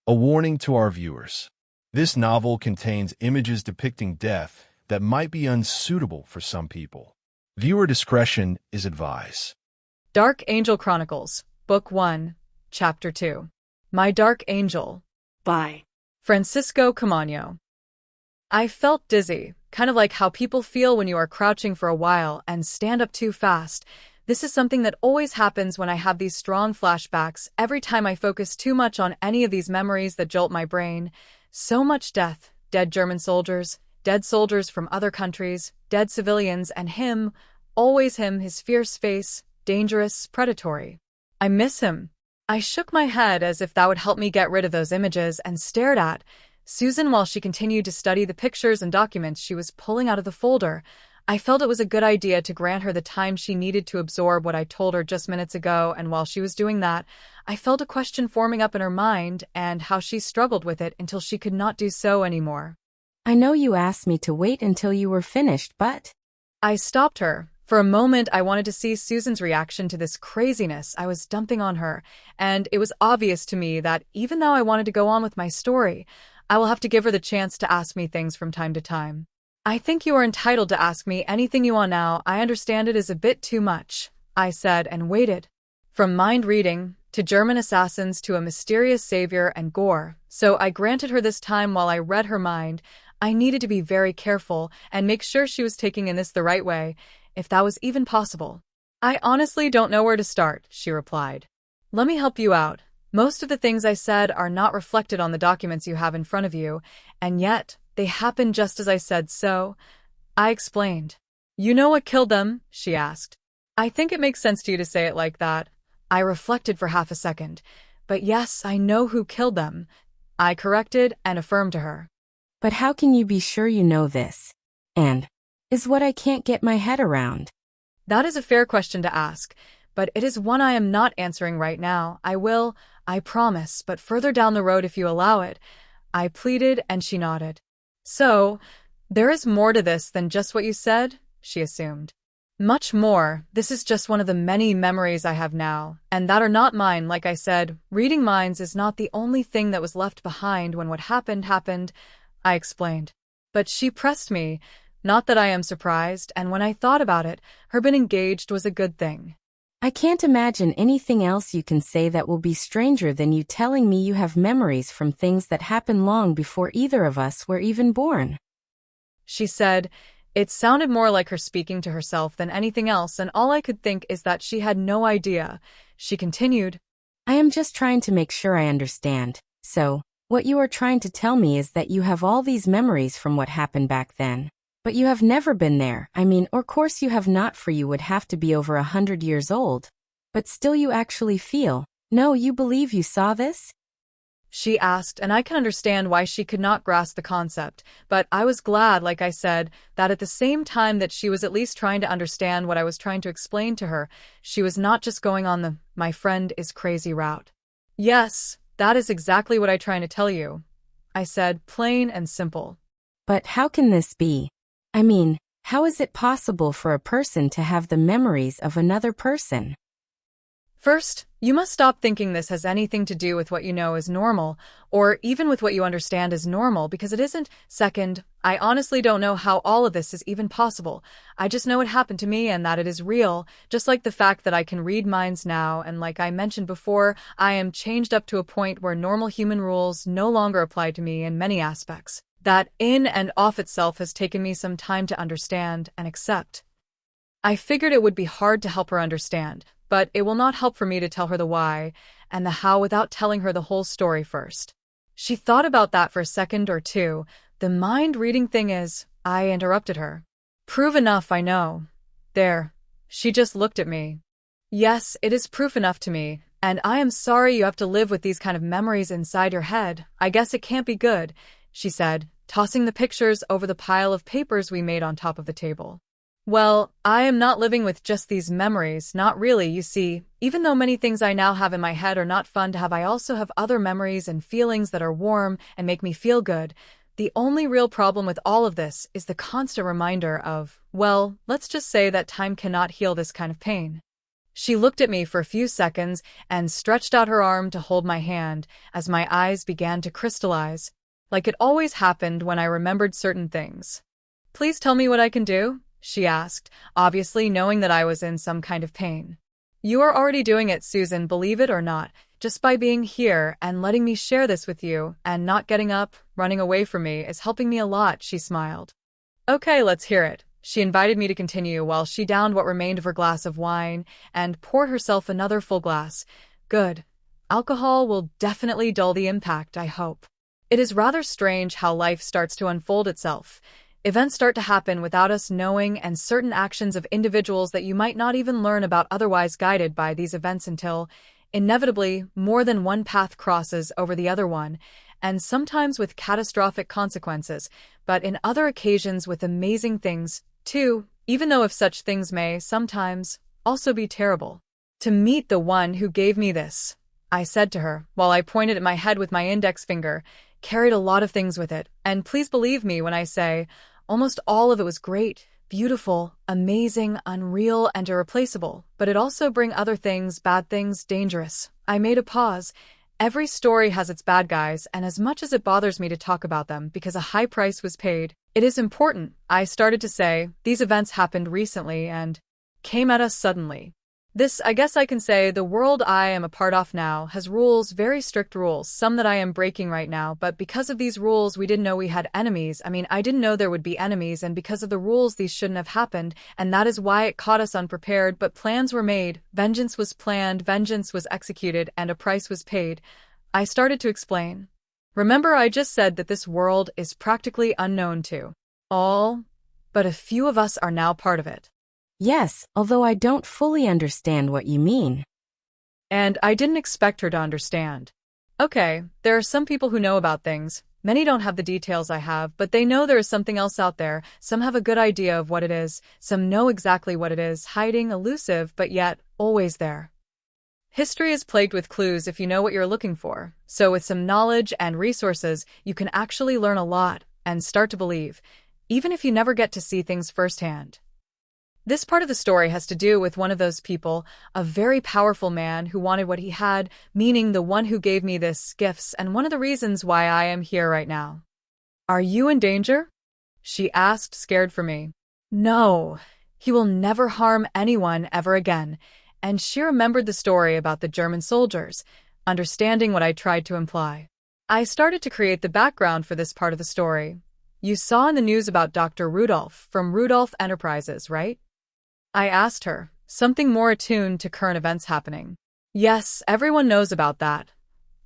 A warning to our viewers. This novel contains images depicting death that might be unsuitable for some people. Viewer discretion is advised. Dark Angel Chronicles, Book 1, Chapter 2. My Dark Angel. By Francisco Camaño. I felt dizzy, kind of like how people feel when you are crouching for a while and stand up too fast. This is something that always happens when I have these strong flashbacks, every time I focus too much on any of these memories that jolt my brain. So much death, dead German soldiers, dead soldiers from other countries, dead civilians, and him, always him, his fierce face, dangerous, predatory. I miss him. I shook my head as if that would help me get rid of those images and stared at Susan while she continued to study the pictures and documents she was pulling out of the folder. I felt it was a good idea to grant her the time she needed to absorb what I told her just minutes ago, and while she was doing that, I felt a question forming up in her mind and how she struggled with it until she could not do so anymore. I know you asked me to wait until you were finished, but I stopped her. For a moment, I wanted to see Susan's reaction to this craziness I was dumping on her, and it was obvious to me that even though I wanted to go on with my story, I will have to give her the chance to ask me things from time to time. I think you are entitled to ask me anything you want now. I understand it is a bit too much, I said and waited. From mind reading, to German assassins, to a mysterious savior and gore, so I granted her this time while I read her mind. I needed to be very careful and make sure she was taking in this the right way, if that was even possible. I honestly don't know where to start, she replied. Let me help you out. Most of the things I said are not reflected on the documents you have in front of you, and yet they happened just as I said so. I explained. You know what killed them? She asked. I think it makes sense to you to say it like that. I reflected for half a second. But yes, I know who killed them, I corrected and affirmed to her. But how can you be sure you know this? And is what I can't get my head around. That is a fair question to ask, but it is one I am not answering right now. I will, I promise, but further down the road if you allow it. I pleaded, and she nodded. So, there is more to this than just what you said, she assumed. Much more. This is just one of the many memories I have now, and that are not mine. Like I said, reading minds is not the only thing that was left behind when what happened, I explained. But she pressed me. Not that I am surprised, and when I thought about it, her being engaged was a good thing. I can't imagine anything else you can say that will be stranger than you telling me you have memories from things that happened long before either of us were even born. She said. It sounded more like her speaking to herself than anything else, and all I could think is that she had no idea. She continued. I am just trying to make sure I understand. So, what you are trying to tell me is that you have all these memories from what happened back then. But you have never been there. I mean, of course you have not, for you would have to be over 100 years old. But still you actually feel. No, you believe you saw this? She asked, and I can understand why she could not grasp the concept, but I was glad, like I said, that at the same time that she was at least trying to understand what I was trying to explain to her, she was not just going on the "my friend is crazy" route. Yes, that is exactly what I'm trying to tell you, I said, plain and simple. But how can this be? I mean, how is it possible for a person to have the memories of another person? First, you must stop thinking this has anything to do with what you know is normal, or even with what you understand is normal, because it isn't. Second, I honestly don't know how all of this is even possible. I just know it happened to me and that it is real, just like the fact that I can read minds now, and like I mentioned before, I am changed up to a point where normal human rules no longer apply to me in many aspects. That in and of itself has taken me some time to understand and accept. I figured it would be hard to help her understand, but it will not help for me to tell her the why and the how without telling her the whole story first. She thought about that for a second or two. The mind-reading thing is, I interrupted her. Proof enough, I know. There. She just looked at me. Yes, it is proof enough to me, and I am sorry you have to live with these kind of memories inside your head. I guess it can't be good, she said, tossing the pictures over the pile of papers we made on top of the table. Well, I am not living with just these memories, not really, you see. Even though many things I now have in my head are not fun to have, I also have other memories and feelings that are warm and make me feel good. The only real problem with all of this is the constant reminder of, well, let's just say that time cannot heal this kind of pain. She looked at me for a few seconds and stretched out her arm to hold my hand as my eyes began to crystallize, like it always happened when I remembered certain things. "Please tell me what I can do?" she asked, obviously knowing that I was in some kind of pain. "You are already doing it, Susan, believe it or not. Just by being here and letting me share this with you and not getting up, running away from me is helping me a lot," she smiled. "Okay, let's hear it." She invited me to continue while she downed what remained of her glass of wine and poured herself another full glass. Good. Alcohol will definitely dull the impact, I hope. It is rather strange how life starts to unfold itself. Events start to happen without us knowing, and certain actions of individuals that you might not even learn about otherwise guided by these events until, inevitably, more than one path crosses over the other one, and sometimes with catastrophic consequences, but in other occasions with amazing things, too, even though if such things may, sometimes, also be terrible. "To meet the one who gave me this," I said to her, while I pointed at my head with my index finger, "carried a lot of things with it, and please believe me when I say, almost all of it was great, beautiful, amazing, unreal, and irreplaceable, but it also bring other things, bad things, dangerous." I made a pause. Every story has its bad guys, and as much as it bothers me to talk about them because a high price was paid, it is important, I started to say, these events happened recently and came at us suddenly. This, I guess I can say, the world I am a part of now has rules, very strict rules, some that I am breaking right now, but because of these rules we didn't know we had enemies. I didn't know there would be enemies, and because of the rules these shouldn't have happened, and that is why it caught us unprepared, but plans were made, vengeance was planned, vengeance was executed, and a price was paid. I started to explain. Remember, I just said that this world is practically unknown to all, but a few of us are now part of it. Yes, although I don't fully understand what you mean. And I didn't expect her to understand. Okay, there are some people who know about things. Many don't have the details I have, but they know there is something else out there. Some have a good idea of what it is. Some know exactly what it is, hiding, elusive, but yet always there. History is plagued with clues if you know what you're looking for. So with some knowledge and resources, you can actually learn a lot and start to believe, even if you never get to see things firsthand. This part of the story has to do with one of those people, a very powerful man who wanted what he had, meaning the one who gave me this gifts, and one of the reasons why I am here right now. "Are you in danger?" she asked, scared for me. "No, he will never harm anyone ever again," and she remembered the story about the German soldiers, understanding what I tried to imply. I started to create the background for this part of the story. "You saw in the news about Dr. Rudolph from Rudolph Enterprises, right?" I asked her, something more attuned to current events happening. "Yes, everyone knows about that."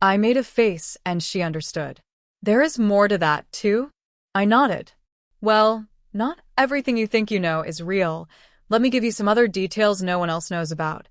I made a face, and she understood. "There is more to that, too?" I nodded. "Well, not everything you think you know is real. Let me give you some other details no one else knows about,"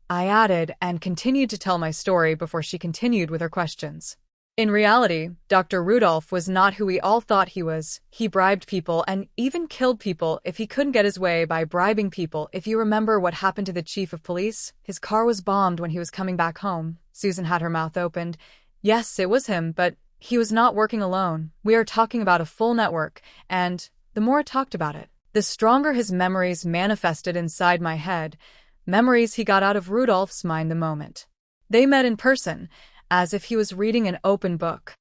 I added, and continued to tell my story before she continued with her questions. In reality, Dr. Rudolph was not who we all thought he was. He bribed people and even killed people if he couldn't get his way by bribing people. If you remember what happened to the chief of police, his car was bombed when he was coming back home. Susan had her mouth opened. Yes, it was him, but he was not working alone. We are talking about a full network, and the more I talked about it, the stronger his memories manifested inside my head, memories he got out of Rudolph's mind the moment they met in person, as if he was reading an open book.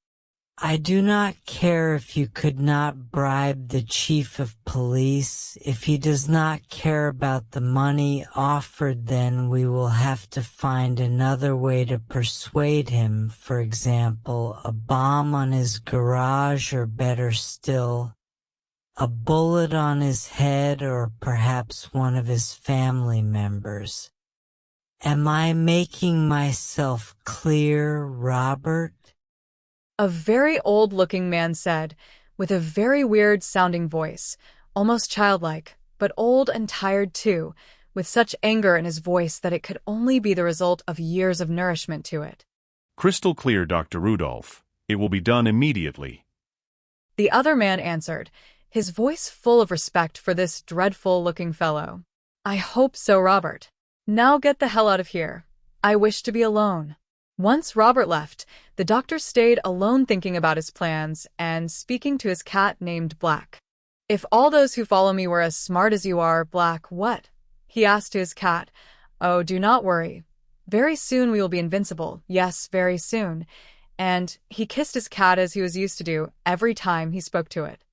"I do not care if you could not bribe the chief of police. If he does not care about the money offered, then we will have to find another way to persuade him. For example, a bomb on his garage, or better still, a bullet on his head, or perhaps one of his family members. Am I making myself clear, Robert?" A very old-looking man said, with a very weird-sounding voice, almost childlike, but old and tired too, with such anger in his voice that it could only be the result of years of nourishment to it. Crystal clear, Dr. Rudolph. It will be done immediately. The other man answered, his voice full of respect for this dreadful-looking fellow. "I hope so, Robert. Now get the hell out of here. I wish to be alone." Once Robert left, the doctor stayed alone thinking about his plans and speaking to his cat named Black. "If all those who follow me were as smart as you are, Black, what?" he asked to his cat. Oh, do not worry. Very soon we will be invincible. Yes, very soon. And he kissed his cat as he was used to do every time he spoke to it.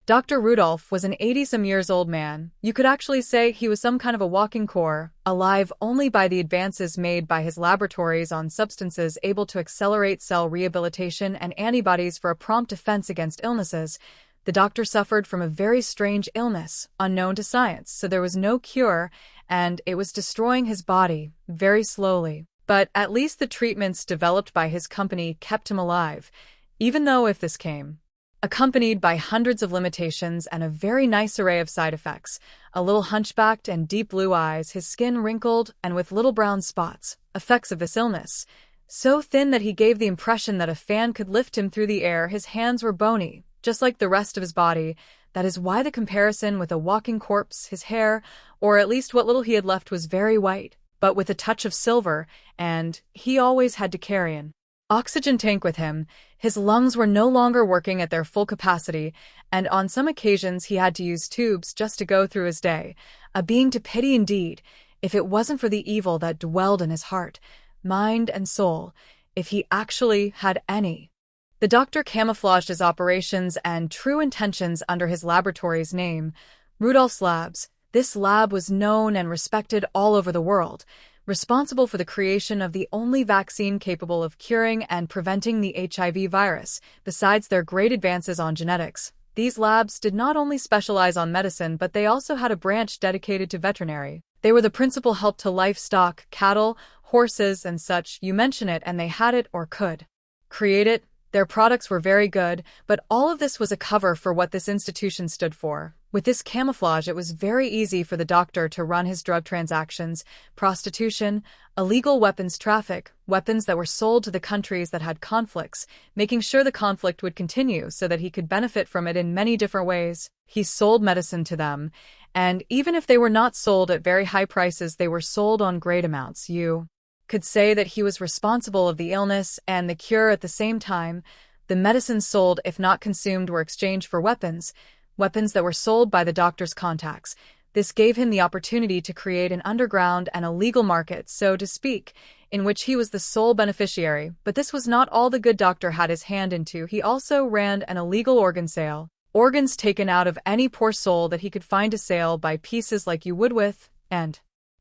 Dr. Rudolph was an 80-some-years-old man. You could actually say he was some kind of a walking core, alive only by the advances made by his laboratories on substances able to accelerate cell rehabilitation and antibodies for a prompt defense against illnesses. The doctor suffered from a very strange illness, unknown to science, so there was no cure, and it was destroying his body, very slowly. But at least the treatments developed by his company kept him alive, even though if this came accompanied by hundreds of limitations and a very nice array of side effects, a little hunchbacked and deep blue eyes, his skin wrinkled and with little brown spots, effects of this illness. So thin that he gave the impression that a fan could lift him through the air. His hands were bony, just like the rest of his body. That is why the comparison with a walking corpse. His hair, or at least what little he had left, was very white, but with a touch of silver, and he always had to carry an oxygen tank with him. His lungs were no longer working at their full capacity, and on some occasions he had to use tubes just to go through his day. A being to pity indeed, if it wasn't for the evil that dwelled in his heart, mind and soul, if he actually had any. The doctor camouflaged his operations and true intentions under his laboratory's name, Rudolph's Labs. This lab was known and respected all over the world, responsible for the creation of the only vaccine capable of curing and preventing the HIV virus. Besides their great advances on genetics, these labs did not only specialize on medicine, but they also had a branch dedicated to veterinary. They were the principal help to livestock, cattle, horses, and such. You mention it and they had it or could create it. Their products were very good, but all of this was a cover for what this institution stood for. With this camouflage, it was very easy for the doctor to run his drug transactions, prostitution, illegal weapons traffic, weapons that were sold to the countries that had conflicts, making sure the conflict would continue so that he could benefit from it in many different ways. He sold medicine to them, and even if they were not sold at very high prices, they were sold on great amounts. You could say that he was responsible of the illness and the cure at the same time. The medicines sold, if not consumed, were exchanged for weapons that were sold by the doctor's contacts. This gave him the opportunity to create an underground and illegal market, so to speak, in which he was the sole beneficiary. But this was not all the good doctor had his hand into. He also ran an illegal organ sale. Organs taken out of any poor soul that he could find to sale by pieces like you would with and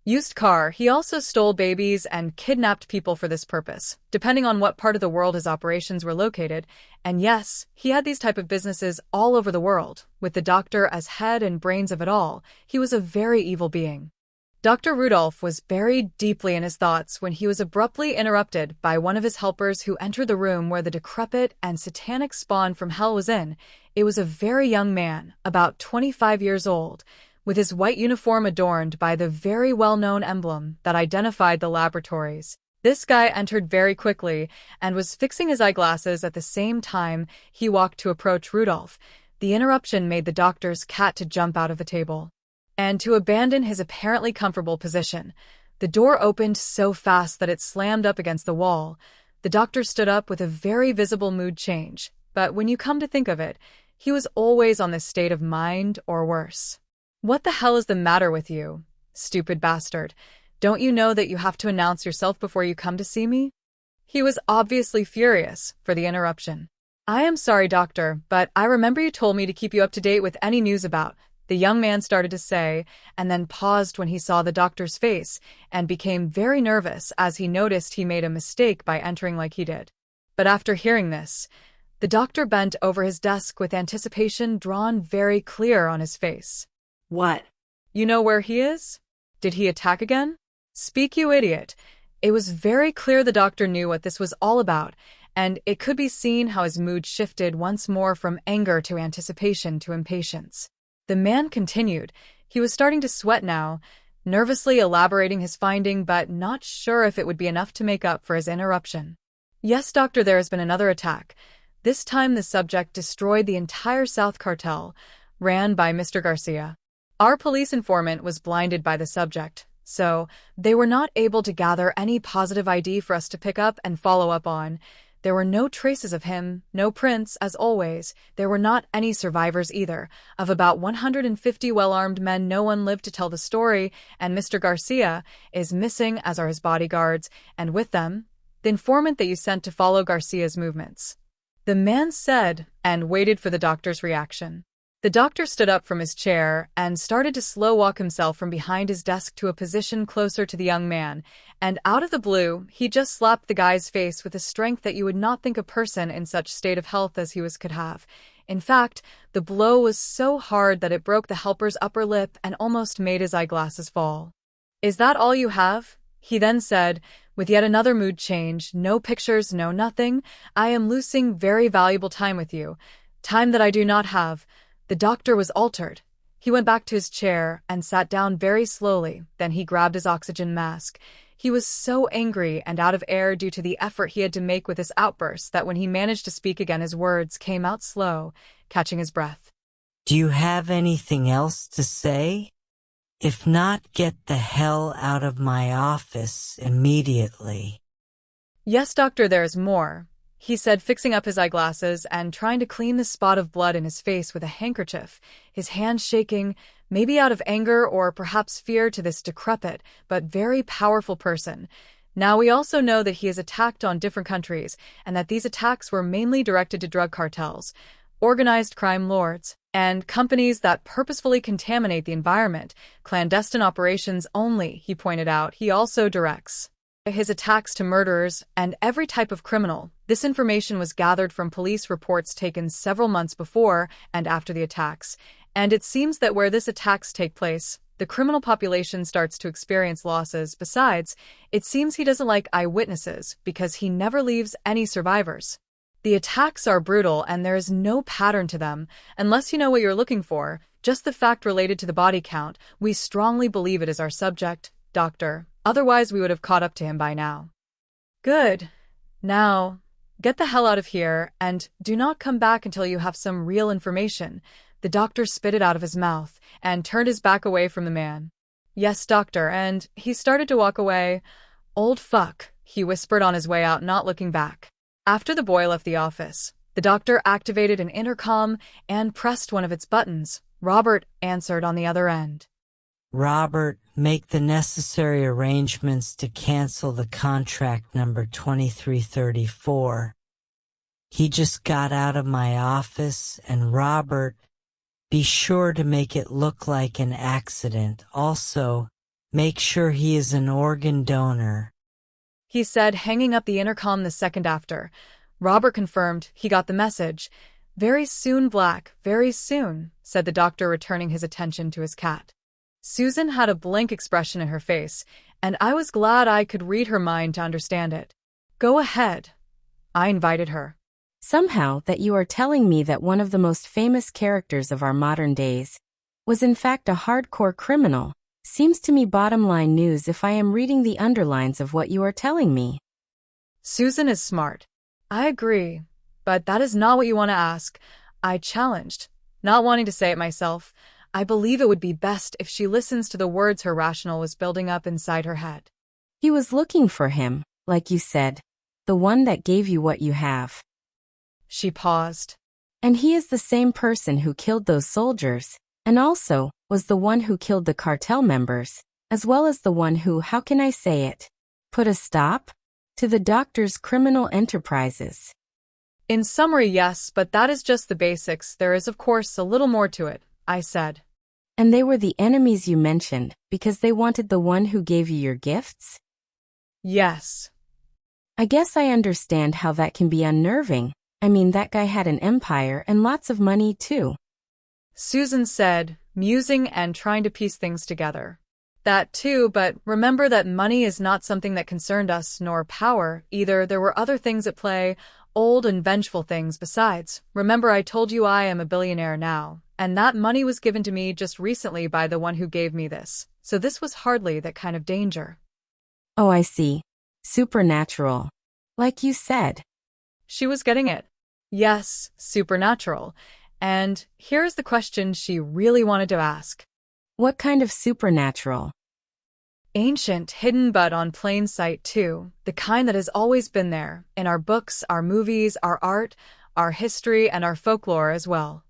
used car. He also stole babies and kidnapped people for this purpose, depending on what part of the world his operations were located. And yes, he had these type of businesses all over the world, with the doctor as head and brains of it all. He was a very evil being. Dr. Rudolph was buried deeply in his thoughts when he was abruptly interrupted by one of his helpers who entered the room where the decrepit and satanic spawn from hell was in. It was a very young man, about 25 years old, with his white uniform adorned by the very well-known emblem that identified the laboratories. This guy entered very quickly and was fixing his eyeglasses at the same time he walked to approach Rudolph. The interruption made the doctor's cat to jump out of the table and to abandon his apparently comfortable position. The door opened so fast that it slammed up against the wall. The doctor stood up with a very visible mood change, but when you come to think of it, he was always on this state of mind or worse. What the hell is the matter with you, stupid bastard? Don't you know that you have to announce yourself before you come to see me? He was obviously furious for the interruption. I am sorry, doctor, but I remember you told me to keep you up to date with any news about, the young man started to say, and then paused when he saw the doctor's face and became very nervous as he noticed he made a mistake by entering like he did. But after hearing this, the doctor bent over his desk with anticipation drawn very clear on his face. What? You know where he is? Did he attack again? Speak, you idiot. It was very clear the doctor knew what this was all about, and it could be seen how his mood shifted once more from anger to anticipation to impatience. The man continued. He was starting to sweat now, nervously elaborating his finding, but not sure if it would be enough to make up for his interruption. Yes, doctor, there has been another attack. This time the subject destroyed the entire South Cartel, ran by Mr. Garcia. Our police informant was blinded by the subject, so they were not able to gather any positive ID for us to pick up and follow up on. There were no traces of him, no prints, as always. There were not any survivors either. Of about 150 well-armed men, no one lived to tell the story, and Mr. Garcia is missing, as are his bodyguards, and with them, the informant that you sent to follow Garcia's movements. The man said, and waited for the doctor's reaction. The doctor stood up from his chair and started to slow walk himself from behind his desk to a position closer to the young man, and out of the blue, he just slapped the guy's face with a strength that you would not think a person in such state of health as he was could have. In fact, the blow was so hard that it broke the helper's upper lip and almost made his eyeglasses fall. "Is that all you have?" he then said, with yet another mood change. "No pictures, no nothing. I am losing very valuable time with you. Time that I do not have." The doctor was altered. He went back to his chair and sat down very slowly. Then he grabbed his oxygen mask. He was so angry and out of air due to the effort he had to make with this outburst that when he managed to speak again, his words came out slow, catching his breath. "Do you have anything else to say? If not, get the hell out of my office immediately." "Yes, doctor, there's more," he said, fixing up his eyeglasses and trying to clean the spot of blood in his face with a handkerchief, his hand shaking, maybe out of anger or perhaps fear to this decrepit but very powerful person. Now we also know that he has attacked on different countries and that these attacks were mainly directed to drug cartels, organized crime lords, and companies that purposefully contaminate the environment. Clandestine operations only, he pointed out. He also directs his attacks to murderers and every type of criminal. This information was gathered from police reports taken several months before and after the attacks, and it seems that where these attacks take place, the criminal population starts to experience losses. Besides, it seems he doesn't like eyewitnesses because he never leaves any survivors. The attacks are brutal and there is no pattern to them, unless you know what you're looking for, just the fact related to the body count. We strongly believe it is our subject, doctor. Otherwise, we would have caught up to him by now. "Good. Now, get the hell out of here, and do not come back until you have some real information." The doctor spit it out of his mouth and turned his back away from the man. "Yes, doctor," and he started to walk away. "Old fuck," he whispered on his way out, not looking back. After the boy left the office, the doctor activated an intercom and pressed one of its buttons. Robert answered on the other end. "Robert, make the necessary arrangements to cancel the contract number 2334. He just got out of my office, and Robert, be sure to make it look like an accident. Also, make sure he is an organ donor," he said, hanging up the intercom the second after. Robert confirmed he got the message. "Very soon, Black, very soon," said the doctor, returning his attention to his cat. Susan had a blank expression in her face, and I was glad I could read her mind to understand it. "Go ahead," I invited her. Somehow that you are telling me that one of the most famous characters of our modern days was in fact a hardcore criminal seems to me bottom line news if I am reading the underlines of what you are telling me. Susan is smart. I agree, but that is not what you want to ask. I challenged, not wanting to say it myself. I believe it would be best if she listens to the words her rationale was building up inside her head. He was looking for him, like you said, the one that gave you what you have. She paused. And he is the same person who killed those soldiers, and also was the one who killed the cartel members, as well as the one who, how can I say it, put a stop to the doctor's criminal enterprises. In summary, yes, but that is just the basics. There is, of course, a little more to it, I said. And they were the enemies you mentioned, because they wanted the one who gave you your gifts? Yes. I guess I understand how that can be unnerving. I mean, that guy had an empire and lots of money, too. Susan said, musing and trying to piece things together. That too, but remember that money is not something that concerned us, nor power, either. There were other things at play, old and vengeful things besides. Remember I told you I am a billionaire now, and that money was given to me just recently by the one who gave me this. So this was hardly that kind of danger. Oh, I see. Supernatural. Like you said. She was getting it. Yes, supernatural. And here's the question she really wanted to ask. What kind of supernatural? Ancient, hidden but on plain sight too, the kind that has always been there, in our books, our movies, our art, our history, and our folklore as well.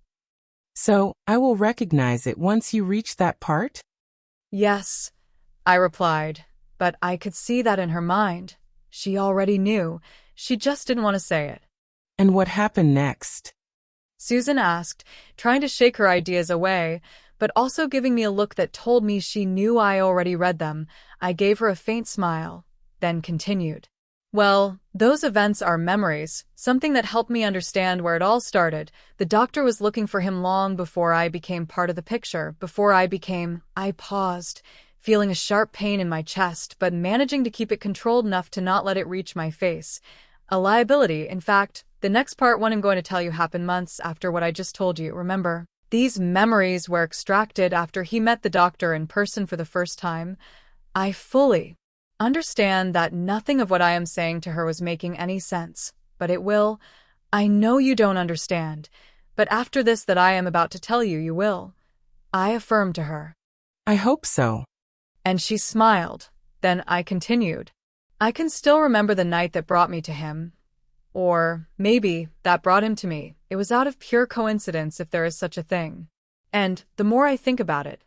So, I will recognize it once you reach that part? Yes, I replied, but I could see that in her mind. She already knew, she just didn't want to say it. And what happened next? Susan asked, trying to shake her ideas away, but also giving me a look that told me she knew I already read them. I gave her a faint smile, then continued. Well, those events are memories, something that helped me understand where it all started. The doctor was looking for him long before I became part of the picture, I paused, feeling a sharp pain in my chest, but managing to keep it controlled enough to not let it reach my face. A liability, in fact. The next part, one I'm going to tell you, happened months after what I just told you, remember? These memories were extracted after he met the doctor in person for the first time. I fully understand that nothing of what I am saying to her was making any sense, but it will. I know you don't understand, but after this that I am about to tell you, you will. I affirmed to her. I hope so. And she smiled. Then I continued. I can still remember the night that brought me to him. Or maybe that brought him to me. It was out of pure coincidence, if there is such a thing. And the more I think about it,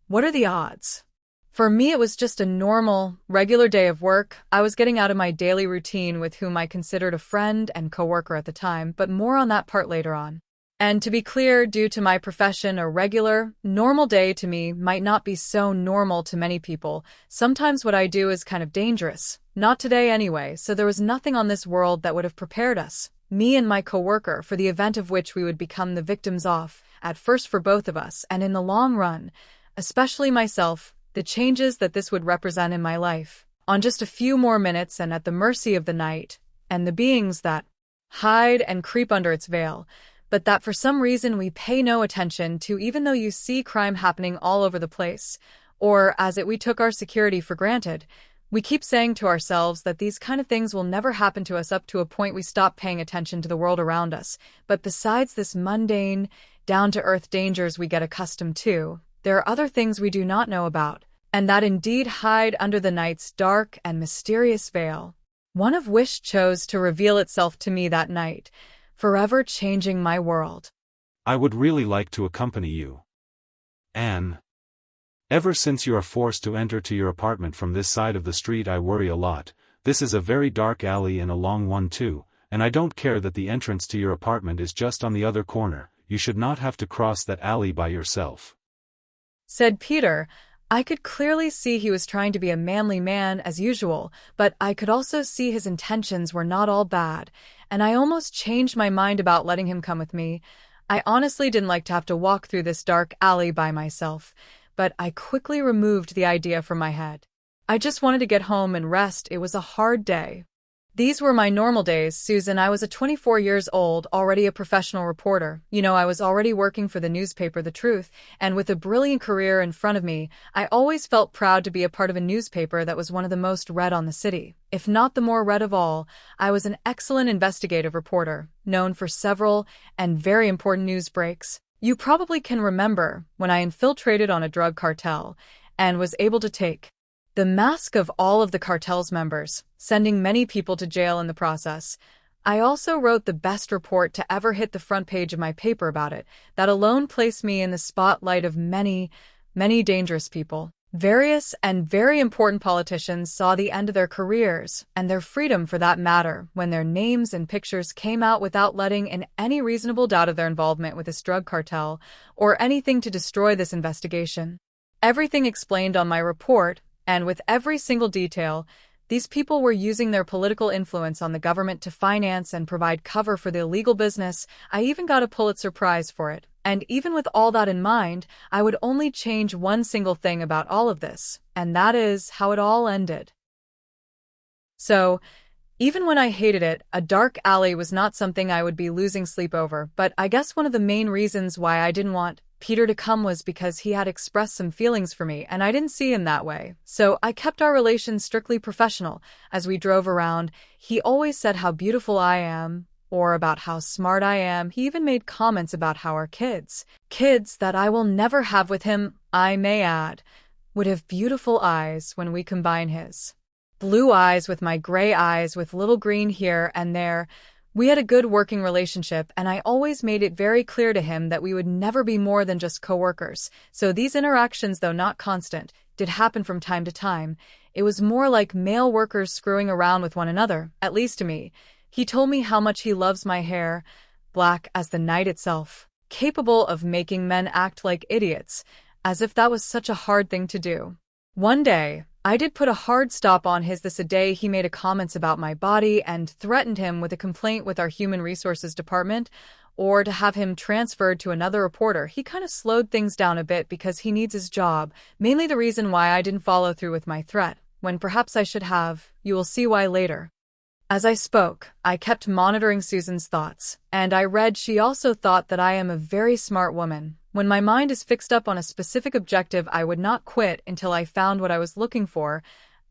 what are the odds? For me, it was just a normal, regular day of work. I was getting out of my daily routine with whom I considered a friend and coworker at the time, but more on that part later on. And to be clear, due to my profession, a regular, normal day to me might not be so normal to many people. Sometimes what I do is kind of dangerous. Not today anyway, so there was nothing on this world that would have prepared us, me and my coworker, for the event of which we would become the victims of, at first for both of us, and in the long run, especially myself, the changes that this would represent in my life. On just a few more minutes and at the mercy of the night, and the beings that hide and creep under its veil, but that for some reason we pay no attention to, even though you see crime happening all over the place, or as we took our security for granted. We keep saying to ourselves that these kind of things will never happen to us up to a point we stop paying attention to the world around us. But besides this mundane, down-to-earth dangers we get accustomed to, there are other things we do not know about, and that indeed hide under the night's dark and mysterious veil, one of which chose to reveal itself to me that night, forever changing my world. I would really like to accompany you, Anne. Ever since you are forced to enter to your apartment from this side of the street, I worry a lot. This is a very dark alley and a long one too, and I don't care that the entrance to your apartment is just on the other corner. You should not have to cross that alley by yourself," said Peter. I could clearly see he was trying to be a manly man as usual, but I could also see his intentions were not all bad, and I almost changed my mind about letting him come with me. I honestly didn't like to have to walk through this dark alley by myself, but I quickly removed the idea from my head. I just wanted to get home and rest. It was a hard day. These were my normal days, Susan. I was 24 years old, already a professional reporter. I was already working for the newspaper The Truth, and with a brilliant career in front of me, I always felt proud to be a part of a newspaper that was one of the most read on the city. If not the more read of all, I was an excellent investigative reporter, known for several and very important news breaks. You probably can remember when I infiltrated on a drug cartel and was able to take the mask of all of the cartel's members, sending many people to jail in the process. I also wrote the best report to ever hit the front page of my paper about it. That alone placed me in the spotlight of many, many dangerous people. Various and very important politicians saw the end of their careers, and their freedom for that matter, when their names and pictures came out without letting in any reasonable doubt of their involvement with this drug cartel, or anything to destroy this investigation. Everything explained on my report, and with every single detail, these people were using their political influence on the government to finance and provide cover for the illegal business. I even got a Pulitzer Prize for it. And even with all that in mind, I would only change one single thing about all of this, and that is how it all ended. So, even when I hated it, a dark alley was not something I would be losing sleep over, but I guess one of the main reasons why I didn't want Peter to come was because he had expressed some feelings for me, and I didn't see him that way. So I kept our relations strictly professional. As we drove around, he always said how beautiful I am, or about how smart I am. He even made comments about how our kids that I will never have with him, I may add, would have beautiful eyes when we combine his blue eyes with my gray eyes with little green here and there. We had a good working relationship, and I always made it very clear to him that we would never be more than just coworkers. So these interactions, though not constant, did happen from time to time. It was more like male workers screwing around with one another, at least to me. He told me how much he loves my hair, black as the night itself, capable of making men act like idiots, as if that was such a hard thing to do. One day, I did put a hard stop on this a day he made a comments about my body and threatened him with a complaint with our human resources department, or to have him transferred to another reporter. He kind of slowed things down a bit because he needs his job, mainly the reason why I didn't follow through with my threat, when perhaps I should have. You will see why later. As I spoke, I kept monitoring Susan's thoughts, and I read she also thought that I am a very smart woman. When my mind is fixed up on a specific objective, I would not quit until I found what I was looking for,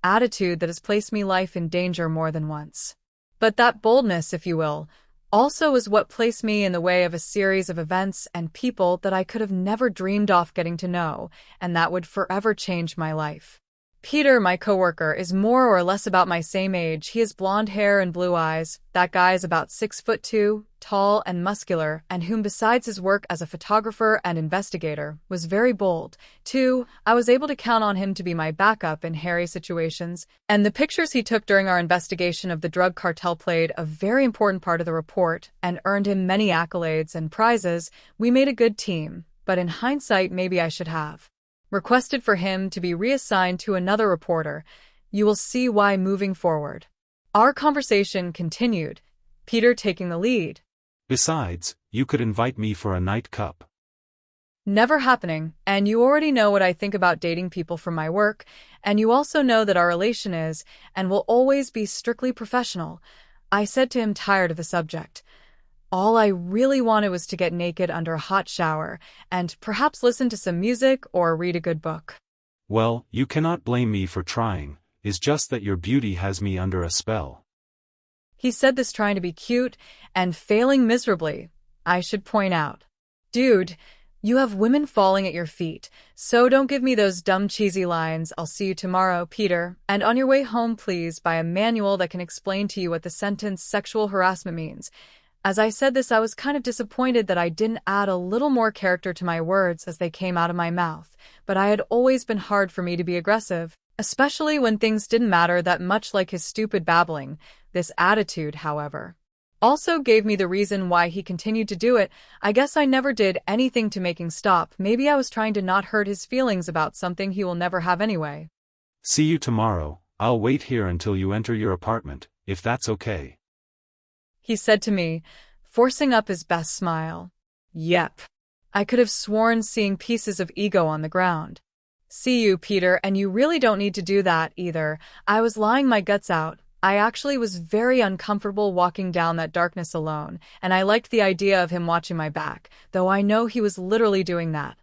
attitude that has placed me life in danger more than once. But that boldness, if you will, also is what placed me in the way of a series of events and people that I could have never dreamed of getting to know, and that would forever change my life. Peter, my coworker, is more or less about my same age. He has blonde hair and blue eyes. That guy is about 6'2", tall and muscular, and whom, besides his work as a photographer and investigator, was very bold. Too, I was able to count on him to be my backup in hairy situations, and the pictures he took during our investigation of the drug cartel played a very important part of the report and earned him many accolades and prizes. We made a good team, but in hindsight, maybe I should have requested for him to be reassigned to another reporter. You will see why moving forward. Our conversation continued, Peter taking the lead. Besides, you could invite me for a night cup. Never happening, and you already know what I think about dating people from my work, and you also know that our relation is, and will always be, strictly professional. I said to him, tired of the subject. All I really wanted was to get naked under a hot shower, and perhaps listen to some music or read a good book. Well, you cannot blame me for trying. It's just that your beauty has me under a spell. He said this trying to be cute, and failing miserably, I should point out. Dude, you have women falling at your feet, so don't give me those dumb cheesy lines. I'll see you tomorrow, Peter, and on your way home please buy a manual that can explain to you what the sentence sexual harassment means. As I said this, I was kind of disappointed that I didn't add a little more character to my words as they came out of my mouth, but I had always been hard for me to be aggressive, especially when things didn't matter that much, like his stupid babbling. This attitude, however, also gave me the reason why he continued to do it. I guess I never did anything to make him stop. Maybe I was trying to not hurt his feelings about something he will never have anyway. See you tomorrow. I'll wait here until you enter your apartment, if that's okay. He said to me, forcing up his best smile. Yep. I could have sworn seeing pieces of ego on the ground. See you, Peter, and you really don't need to do that either. I was lying my guts out. I actually was very uncomfortable walking down that darkness alone, and I liked the idea of him watching my back, though I know he was literally doing that.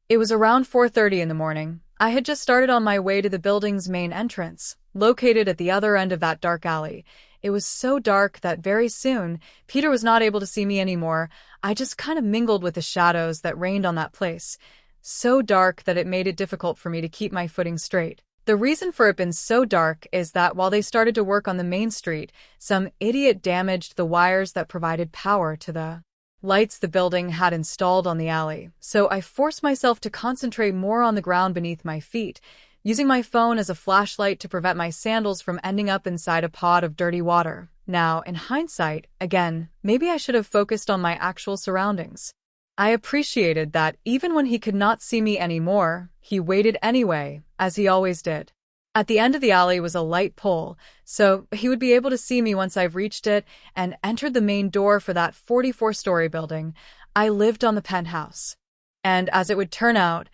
It was around 4:30 in the morning. I had just started on my way to the building's main entrance, located at the other end of that dark alley. It was so dark that very soon, Peter was not able to see me anymore. I just kind of mingled with the shadows that reigned on that place. So dark that it made it difficult for me to keep my footing straight. The reason for it being so dark is that while they started to work on the main street, some idiot damaged the wires that provided power to the lights the building had installed on the alley. So I forced myself to concentrate more on the ground beneath my feet, using my phone as a flashlight to prevent my sandals from ending up inside a pot of dirty water. Now, in hindsight, again, maybe I should have focused on my actual surroundings. I appreciated that even when he could not see me anymore, he waited anyway, as he always did. At the end of the alley was a light pole, so he would be able to see me once I've reached it and entered the main door for that 44-story building. I lived on the penthouse. And as it would turn out,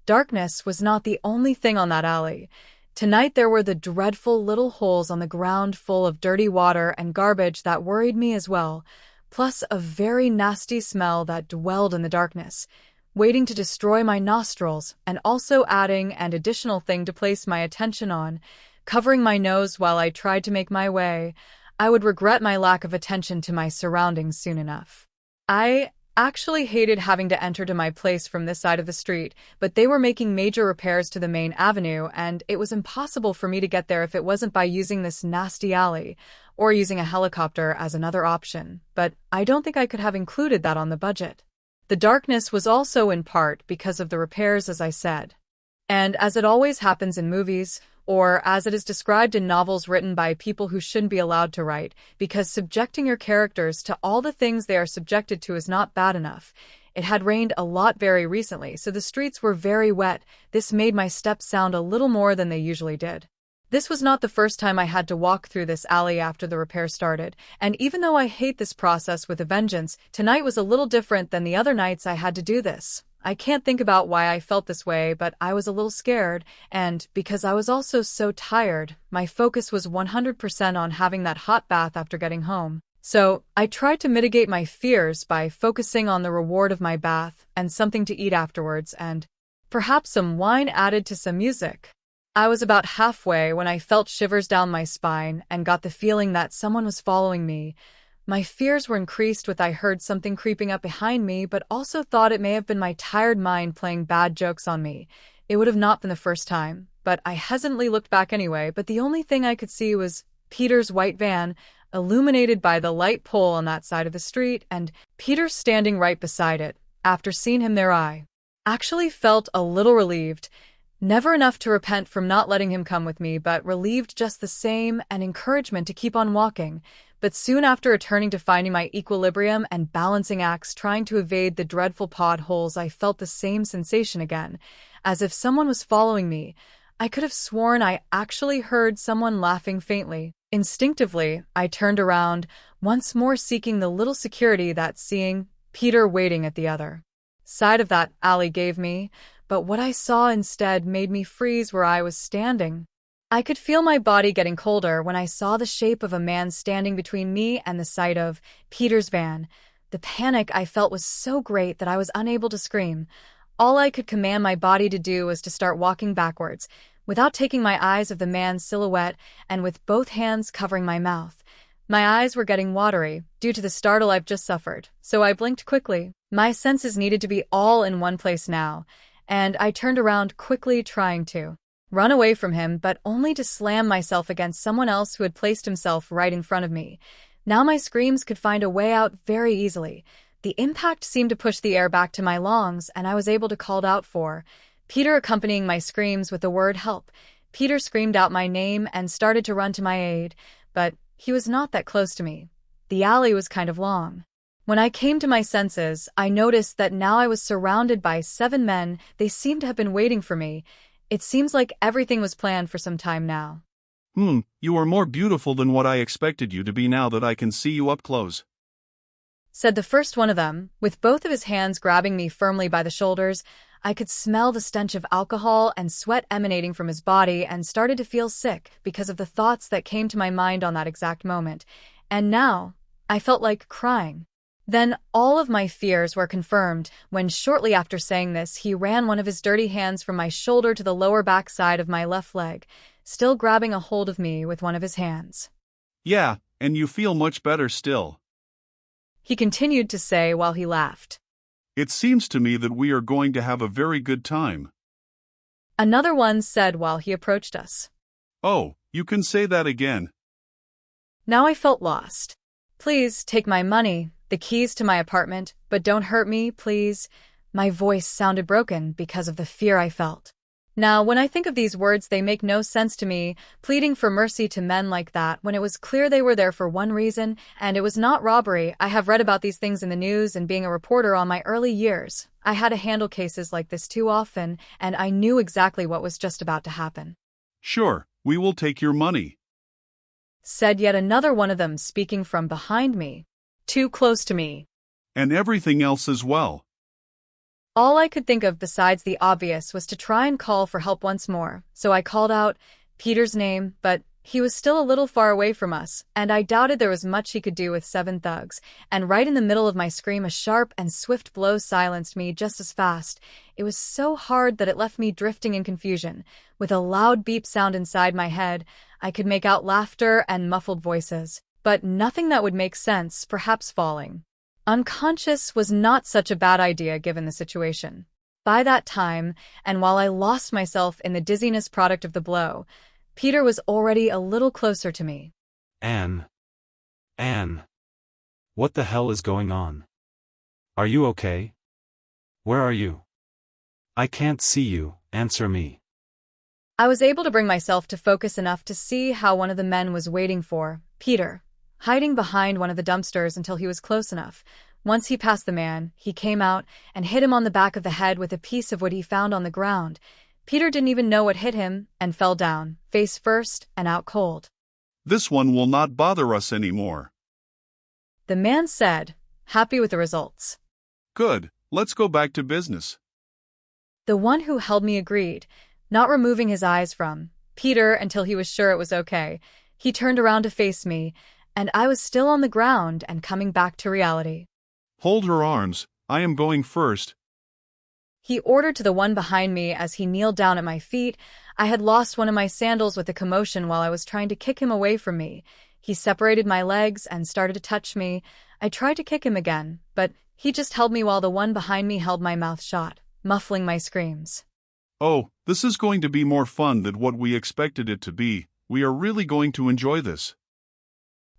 darkness was not the only thing on that alley. Tonight there were the dreadful little holes on the ground full of dirty water and garbage that worried me as well, plus a very nasty smell that dwelled in the darkness, waiting to destroy my nostrils, and also adding an additional thing to place my attention on, covering my nose while I tried to make my way. I would regret my lack of attention to my surroundings soon enough. I actually hated having to enter to my place from this side of the street, but they were making major repairs to the main avenue, and it was impossible for me to get there if it wasn't by using this nasty alley, or using a helicopter as another option, but I don't think I could have included that on the budget. The darkness was also in part because of the repairs, as I said. And as it always happens in movies, or as it is described in novels written by people who shouldn't be allowed to write, because subjecting your characters to all the things they are subjected to is not bad enough. It had rained a lot very recently, so the streets were very wet. This made my steps sound a little more than they usually did. This was not the first time I had to walk through this alley after the repair started, and even though I hate this process with a vengeance, tonight was a little different than the other nights I had to do this. I can't think about why I felt this way, but I was a little scared, and because I was also so tired, my focus was 100% on having that hot bath after getting home. So, I tried to mitigate my fears by focusing on the reward of my bath and something to eat afterwards, and perhaps some wine added to some music. I was about halfway when I felt shivers down my spine and got the feeling that someone was following me. My fears were increased with I heard something creeping up behind me, but also thought it may have been my tired mind playing bad jokes on me. It would have not been the first time, but I hesitantly looked back anyway, but the only thing I could see was Peter's white van, illuminated by the light pole on that side of the street, and Peter standing right beside it. After seeing him there, I actually felt a little relieved. Never enough to repent from not letting him come with me, but relieved just the same, and encouragement to keep on walking. But soon after returning to finding my equilibrium and balancing acts trying to evade the dreadful potholes, I felt the same sensation again, as if someone was following me. I could have sworn I actually heard someone laughing faintly. Instinctively, I turned around, once more seeking the little security that seeing Peter waiting at the other side of that alley gave me, but what I saw instead made me freeze where I was standing. I could feel my body getting colder when I saw the shape of a man standing between me and the sight of Peter's van. The panic I felt was so great that I was unable to scream. All I could command my body to do was to start walking backwards, without taking my eyes off the man's silhouette and with both hands covering my mouth. My eyes were getting watery, due to the startle I've just suffered, so I blinked quickly. My senses needed to be all in one place now, and I turned around quickly, trying to run away from him, but only to slam myself against someone else who had placed himself right in front of me. Now my screams could find a way out very easily. The impact seemed to push the air back to my lungs, and I was able to call out for Peter, accompanying my screams with the word help. Peter screamed out my name and started to run to my aid, but he was not that close to me. The alley was kind of long. When I came to my senses, I noticed that now I was surrounded by 7 men. They seemed to have been waiting for me. It seems like everything was planned for some time now. You are more beautiful than what I expected you to be now that I can see you up close, said the first one of them, with both of his hands grabbing me firmly by the shoulders. I could smell the stench of alcohol and sweat emanating from his body and started to feel sick because of the thoughts that came to my mind on that exact moment. And now, I felt like crying. Then all of my fears were confirmed when shortly after saying this, he ran one of his dirty hands from my shoulder to the lower back side of my left leg, still grabbing a hold of me with one of his hands. Yeah, and you feel much better still, he continued to say while he laughed. It seems to me that we are going to have a very good time, another one said while he approached us. Oh, you can say that again. Now I felt lost. Please take my money, the keys to my apartment, but don't hurt me, please. My voice sounded broken because of the fear I felt. Now, when I think of these words, they make no sense to me, pleading for mercy to men like that when it was clear they were there for one reason, and it was not robbery. I have read about these things in the news, and being a reporter on my early years, I had to handle cases like this too often, and I knew exactly what was just about to happen. Sure, we will take your money, said yet another one of them, speaking from behind me, too close to me. And everything else as well. All I could think of besides the obvious was to try and call for help once more, so I called out Peter's name, but he was still a little far away from us, and I doubted there was much he could do with 7 thugs, and right in the middle of my scream a sharp and swift blow silenced me just as fast. It was so hard that it left me drifting in confusion. With a loud beep sound inside my head, I could make out laughter and muffled voices, but nothing that would make sense, perhaps falling. Unconscious was not such a bad idea given the situation. By that time, and while I lost myself in the dizziness product of the blow, Peter was already a little closer to me. Anne. What the hell is going on? Are you okay? Where are you? I can't see you, answer me. I was able to bring myself to focus enough to see how one of the men was waiting for Peter, hiding behind one of the dumpsters until he was close enough. Once he passed the man, he came out and hit him on the back of the head with a piece of wood he found on the ground. Peter didn't even know what hit him and fell down, face first and out cold. This one will not bother us anymore. The man said, happy with the results. Good, let's go back to business. The one who held me agreed, not removing his eyes from Peter until he was sure it was okay. He turned around to face me, and I was still on the ground and coming back to reality. Hold her arms, I am going first. He ordered to the one behind me as he kneeled down at my feet. I had lost one of my sandals with the commotion while I was trying to kick him away from me. He separated my legs and started to touch me. I tried to kick him again, but he just held me while the one behind me held my mouth shut, muffling my screams. Oh, this is going to be more fun than what we expected it to be. We are really going to enjoy this,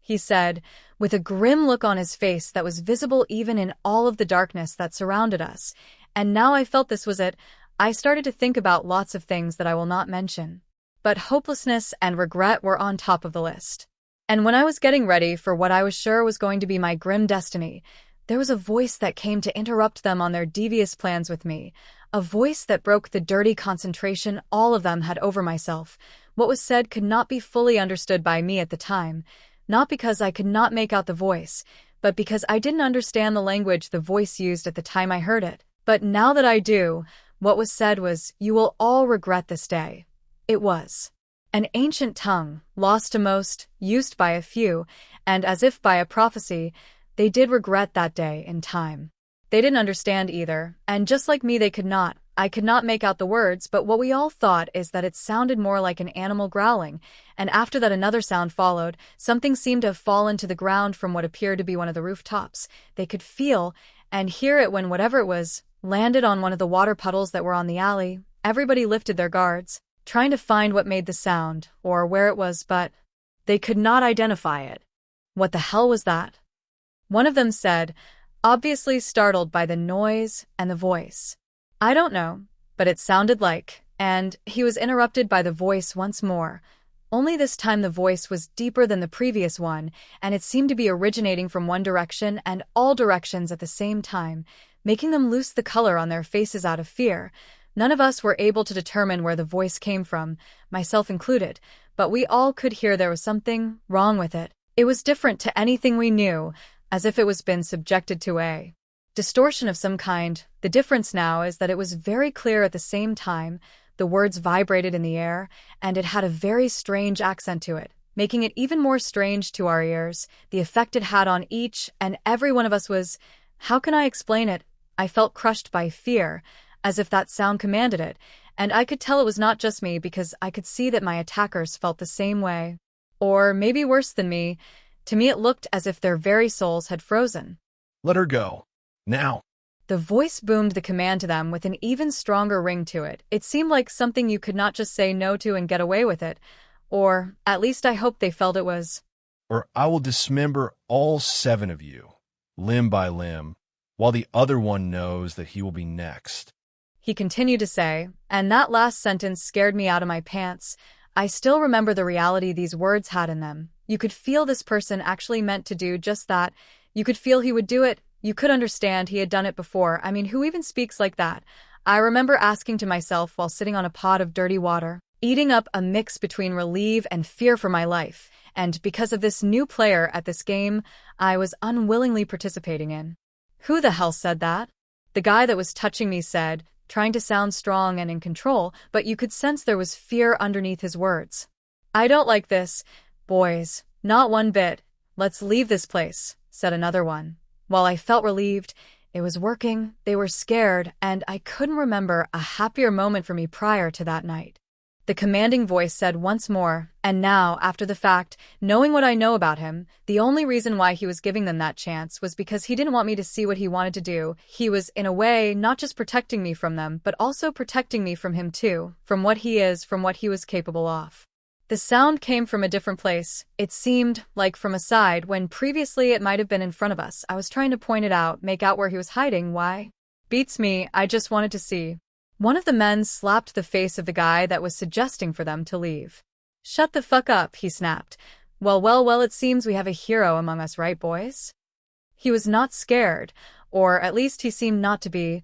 he said, with a grim look on his face that was visible even in all of the darkness that surrounded us. And now I felt this was it. I started to think about lots of things that I will not mention. But hopelessness and regret were on top of the list. And when I was getting ready for what I was sure was going to be my grim destiny, there was a voice that came to interrupt them on their devious plans with me. A voice that broke the dirty concentration all of them had over myself. What was said could not be fully understood by me at the time, not because I could not make out the voice, but because I didn't understand the language the voice used at the time I heard it. But now that I do, what was said was, "You will all regret this day." It was an ancient tongue, lost to most, used by a few, and as if by a prophecy, they did regret that day in time. They didn't understand either, and just like me, I could not make out the words, but what we all thought is that it sounded more like an animal growling, and after that another sound followed. Something seemed to have fallen to the ground from what appeared to be one of the rooftops. They could feel and hear it when whatever it was landed on one of the water puddles that were on the alley. Everybody lifted their guards, trying to find what made the sound, or where it was, but they could not identify it. What the hell was that? One of them said, obviously startled by the noise and the voice. I don't know, but it sounded like, and he was interrupted by the voice once more. Only this time the voice was deeper than the previous one, and it seemed to be originating from one direction and all directions at the same time, making them lose the color on their faces out of fear. None of us were able to determine where the voice came from, myself included, but we all could hear there was something wrong with it. It was different to anything we knew, as if it was been subjected to a distortion of some kind. The difference now is that it was very clear at the same time. The words vibrated in the air, and it had a very strange accent to it, making it even more strange to our ears. The effect it had on each and every one of us was, how can I explain it? I felt crushed by fear, as if that sound commanded it, and I could tell it was not just me because I could see that my attackers felt the same way. Or maybe worse than me. To me it looked as if their very souls had frozen. Let her go. Now. The voice boomed the command to them with an even stronger ring to it. It seemed like something you could not just say no to and get away with it. Or, at least I hoped they felt it was. Or I will dismember all 7 of you, limb by limb, while the other one knows that he will be next. He continued to say, and that last sentence scared me out of my pants. I still remember the reality these words had in them. You could feel this person actually meant to do just that. You could feel he would do it. You could understand he had done it before. I mean, who even speaks like that? I remember asking to myself while sitting on a pot of dirty water, eating up a mix between relief and fear for my life. And because of this new player at this game, I was unwillingly participating in. Who the hell said that? The guy that was touching me said, trying to sound strong and in control, but you could sense there was fear underneath his words. I don't like this, boys. Not one bit. Let's leave this place, said another one. While I felt relieved, it was working, they were scared, and I couldn't remember a happier moment for me prior to that night. the commanding voice said once more, and now, after the fact, knowing what I know about him, the only reason why he was giving them that chance was because he didn't want me to see what he wanted to do. He was, in a way, not just protecting me from them, but also protecting me from him too, from what he is, from what he was capable of. The sound came from a different place. It seemed like from a side, when previously it might have been in front of us. I was trying to point it out, make out where he was hiding. Why? Beats me, I just wanted to see. One of the men slapped the face of the guy that was suggesting for them to leave. Shut the fuck up, he snapped. Well, it seems we have a hero among us, right, boys? He was not scared, or at least he seemed not to be.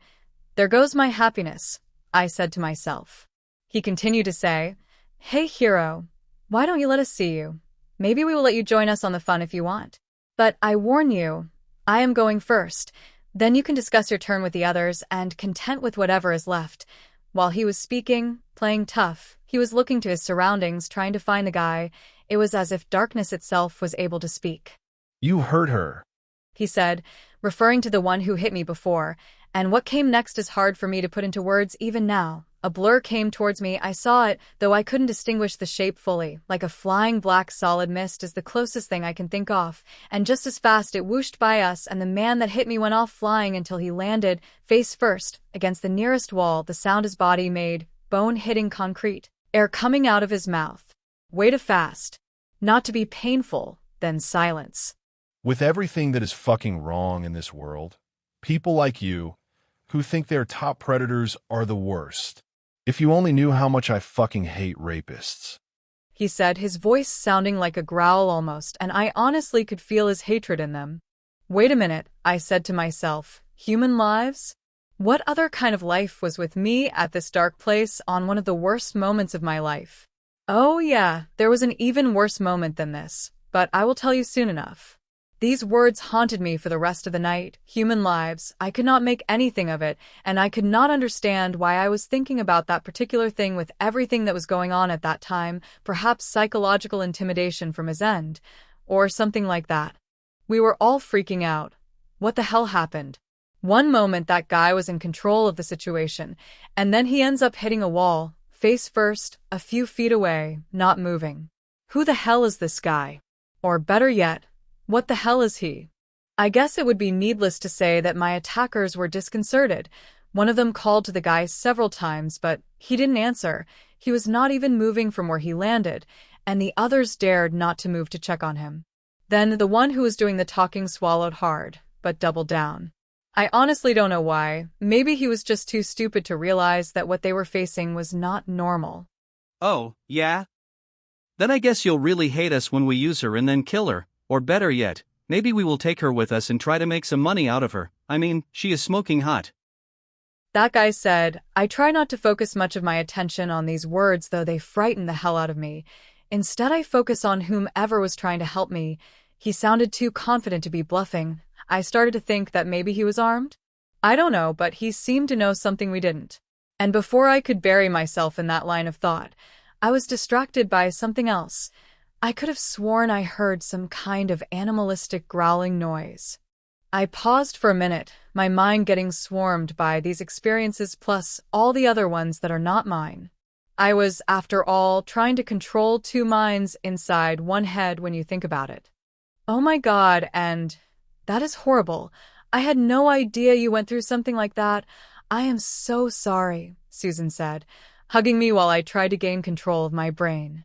There goes my happiness, I said to myself. He continued to say, Hey, hero, why don't you let us see you? Maybe we will let you join us on the fun if you want. But I warn you, I am going first. Then you can discuss your turn with the others and content with whatever is left. While he was speaking, playing tough, he was looking to his surroundings, trying to find the guy. It was as if darkness itself was able to speak. You hurt her, he said, referring to the one who hit me before, and what came next is hard for me to put into words even now. A blur came towards me. I saw it, though I couldn't distinguish the shape fully. Like a flying black solid mist is the closest thing I can think of, and just as fast it whooshed by us, and the man that hit me went off flying until he landed, face first, against the nearest wall. The sound his body made, bone hitting concrete, air coming out of his mouth. Way too fast. Not to be painful, then silence. With everything that is fucking wrong in this world, people like you, who think their top predators are the worst. If you only knew how much I fucking hate rapists. He said, his voice sounding like a growl almost, and I honestly could feel his hatred in them. Wait a minute, I said to myself. Human lives? What other kind of life was with me at this dark place on one of the worst moments of my life? Oh yeah, there was an even worse moment than this, but I will tell you soon enough. These words haunted me for the rest of the night. Human lives. I could not make anything of it, and I could not understand why I was thinking about that particular thing with everything that was going on at that time. Perhaps psychological intimidation from his end, or something like that. We were all freaking out. What the hell happened? One moment that guy was in control of the situation, and then he ends up hitting a wall, face first, a few feet away, not moving. Who the hell is this guy? Or better yet, what the hell is he? I guess it would be needless to say that my attackers were disconcerted. One of them called to the guy several times, but he didn't answer. He was not even moving from where he landed, and the others dared not to move to check on him. Then the one who was doing the talking swallowed hard, but doubled down. I honestly don't know why. Maybe he was just too stupid to realize that what they were facing was not normal. Oh, yeah? Then I guess you'll really hate us when we use her and then kill her. Or better yet, maybe we will take her with us and try to make some money out of her. I mean, she is smoking hot. That guy said. I try not to focus much of my attention on these words, though they frighten the hell out of me. Instead, I focus on whomever was trying to help me. He sounded too confident to be bluffing. I started to think that maybe he was armed? I don't know, but he seemed to know something we didn't. And before I could bury myself in that line of thought, I was distracted by something else. I could have sworn I heard some kind of animalistic growling noise. I paused for a minute, my mind getting swarmed by these experiences plus all the other ones that are not mine. I was, after all, trying to control two minds inside one head when you think about it. Oh my God, and that is horrible. I had no idea you went through something like that. I am so sorry, Susan said, hugging me while I tried to gain control of my brain.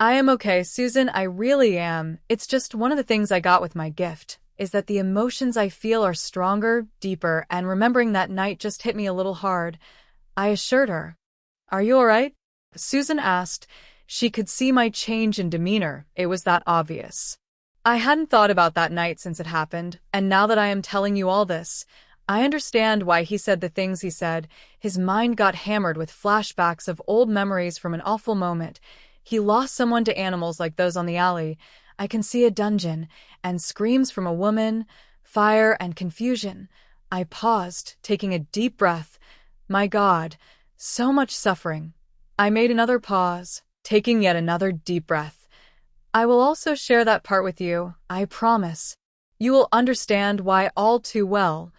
I am okay, Susan, I really am. It's just one of the things I got with my gift, is that the emotions I feel are stronger, deeper, and remembering that night just hit me a little hard. I assured her. Are you all right? Susan asked. She could see my change in demeanor. It was that obvious. I hadn't thought about that night since it happened, and now that I am telling you all this, I understand why he said the things he said. His mind got hammered with flashbacks of old memories from an awful moment. He lost someone to animals like those on the alley. I can see a dungeon, and screams from a woman, fire and confusion. I paused, taking a deep breath. My God, so much suffering. I made another pause, taking yet another deep breath. I will also share that part with you, I promise. You will understand why all too well.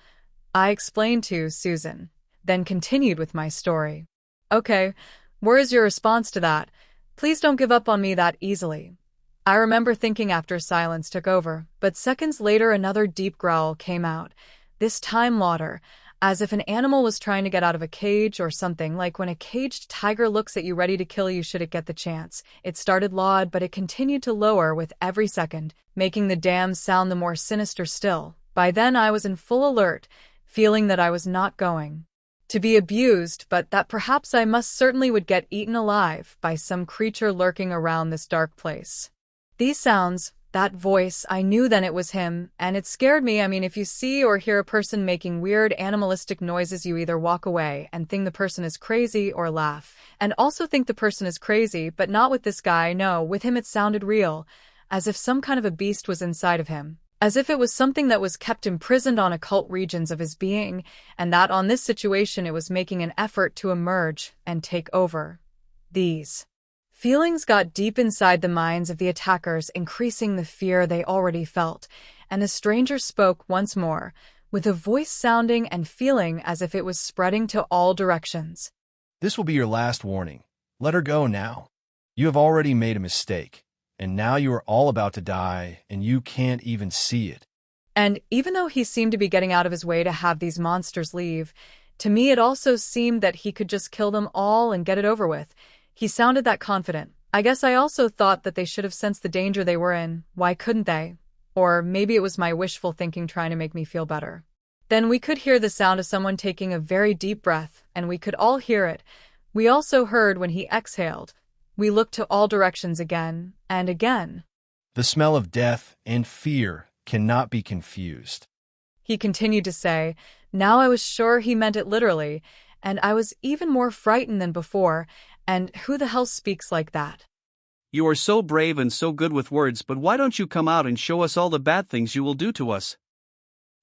I explained to Susan, then continued with my story. Okay, Where is your response to that? Please don't give up on me that easily. I remember thinking after silence took over, but seconds later another deep growl came out, this time louder, as if an animal was trying to get out of a cage or something, like when a caged tiger looks at you ready to kill you should it get the chance. It started loud, but it continued to lower with every second, making the damn sound the more sinister still. By then I was in full alert, feeling that I was not going to be abused, but that perhaps I most certainly would get eaten alive by some creature lurking around this dark place. These sounds, that voice, I knew then it was him, and it scared me. I mean, if you see or hear a person making weird animalistic noises, you either walk away and think the person is crazy or laugh, and also think the person is crazy, but not with this guy. No, with him it sounded real, as if some kind of a beast was inside of him, as if it was something that was kept imprisoned on occult regions of his being, and that on this situation it was making an effort to emerge and take over. These feelings got deep inside the minds of the attackers, increasing the fear they already felt, and the stranger spoke once more, with a voice sounding and feeling as if it was spreading to all directions. This will be your last warning. Let her go now. You have already made a mistake, and now you are all about to die, and you can't even see it. And even though he seemed to be getting out of his way to have these monsters leave, to me it also seemed that he could just kill them all and get it over with. He sounded that confident. I guess I also thought that they should have sensed the danger they were in. Why couldn't they? Or maybe it was my wishful thinking trying to make me feel better. Then we could hear the sound of someone taking a very deep breath, and we could all hear it. We also heard when he exhaled. We looked to all directions again and again. The smell of death and fear cannot be confused. He continued to say. Now I was sure he meant it literally, and I was even more frightened than before. And who the hell speaks like that? You are so brave and so good with words, but why don't you come out and show us all the bad things you will do to us?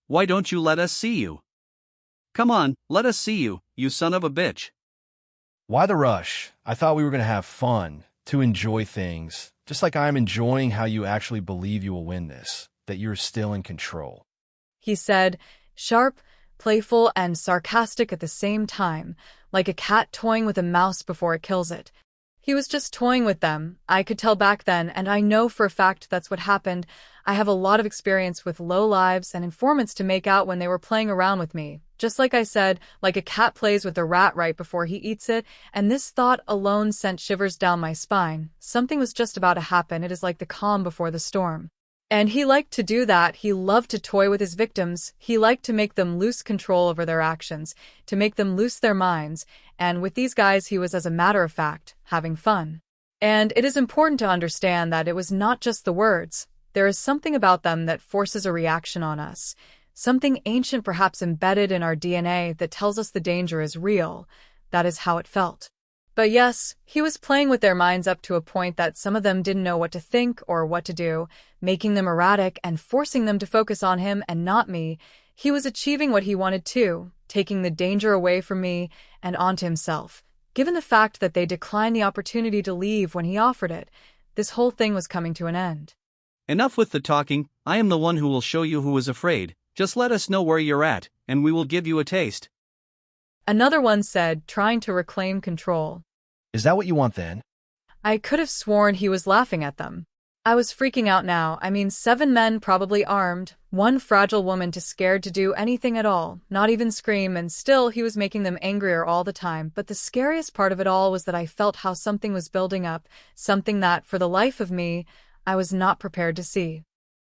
Why don't you let us see you? Come on, let us see you, you son of a bitch. Why the rush? I thought we were going to have fun, to enjoy things, just like I'm enjoying how you actually believe you will win this, that you're still in control. He said, sharp, playful, and sarcastic at the same time, like a cat toying with a mouse before it kills it. He was just toying with them. I could tell back then, and I know for a fact that's what happened. I have a lot of experience with lowlives and informants to make out when they were playing around with me. Just like I said, like a cat plays with a rat right before he eats it, and this thought alone sent shivers down my spine. Something was just about to happen. It is like the calm before the storm. And he liked to do that. He loved to toy with his victims. He liked to make them lose control over their actions, to make them lose their minds. And with these guys, he was, as a matter of fact, having fun. And it is important to understand that it was not just the words. There is something about them that forces a reaction on us. Something ancient, perhaps embedded in our DNA, that tells us the danger is real. That is how it felt. But yes, he was playing with their minds up to a point that some of them didn't know what to think or what to do, making them erratic and forcing them to focus on him and not me. He was achieving what he wanted to, taking the danger away from me and onto himself. Given the fact that they declined the opportunity to leave when he offered it, this whole thing was coming to an end. Enough with the talking. I am the one who will show you who is afraid. Just let us know where you're at, and we will give you a taste. Another one said, trying to reclaim control. Is that what you want then? I could have sworn he was laughing at them. I was freaking out now. I mean, 7 men probably armed, 1 fragile woman too scared to do anything at all, not even scream, and still he was making them angrier all the time. But the scariest part of it all was that I felt how something was building up, something that, for the life of me, I was not prepared to see.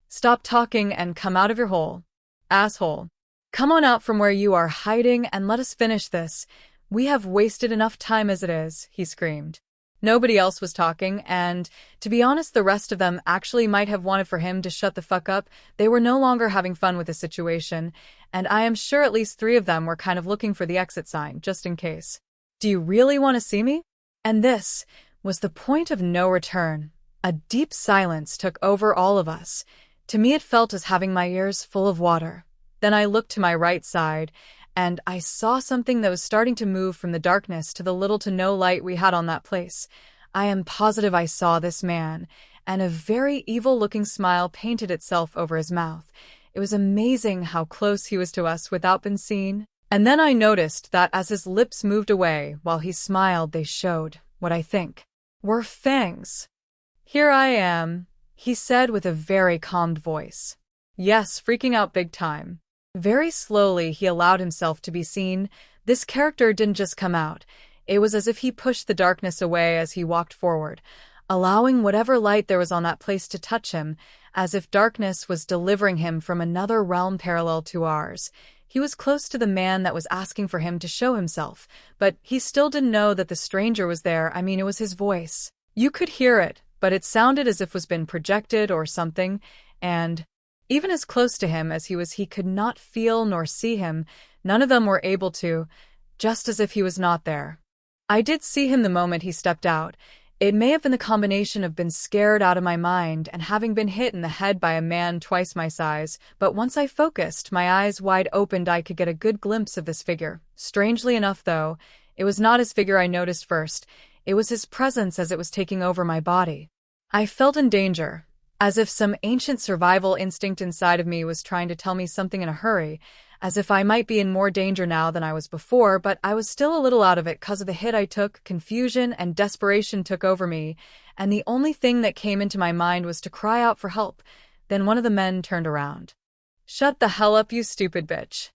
Stop talking and come out of your hole. Asshole. Come on out from where you are hiding and let us finish this. We have wasted enough time as it is, he screamed. Nobody else was talking, and, to be honest, the rest of them actually might have wanted for him to shut the fuck up. They were no longer having fun with the situation, and I am sure at least 3 of them were kind of looking for the exit sign, just in case. Do you really want to see me? And this was the point of no return. A deep silence took over all of us. To me it felt as having my ears full of water. Then I looked to my right side, and I saw something that was starting to move from the darkness to the little to no light we had on that place. I am positive I saw this man, and a very evil-looking smile painted itself over his mouth. It was amazing how close he was to us without being seen. And then I noticed that as his lips moved away, while he smiled, they showed what I think were fangs. "Here I am," he said with a very calmed voice. Yes, freaking out big time. Very slowly, he allowed himself to be seen. This character didn't just come out. It was as if he pushed the darkness away as he walked forward, allowing whatever light there was on that place to touch him, as if darkness was delivering him from another realm parallel to ours. He was close to the man that was asking for him to show himself, but he still didn't know that the stranger was there. I mean, it was his voice. You could hear it, but it sounded as if it was been projected or something, and even as close to him as he could not feel nor see him. None of them were able to, just as if he was not there. I did see him the moment he stepped out. It may have been the combination of being scared out of my mind and having been hit in the head by a man twice my size, but once I focused, my eyes wide opened, I could get a good glimpse of this figure. Strangely enough, though, it was not his figure I noticed first. It was his presence as it was taking over my body. I felt in danger, as if some ancient survival instinct inside of me was trying to tell me something in a hurry, as if I might be in more danger now than I was before, but I was still a little out of it because of the hit I took. Confusion and desperation took over me, and the only thing that came into my mind was to cry out for help. Then one of the men turned around. "Shut the hell up, you stupid bitch."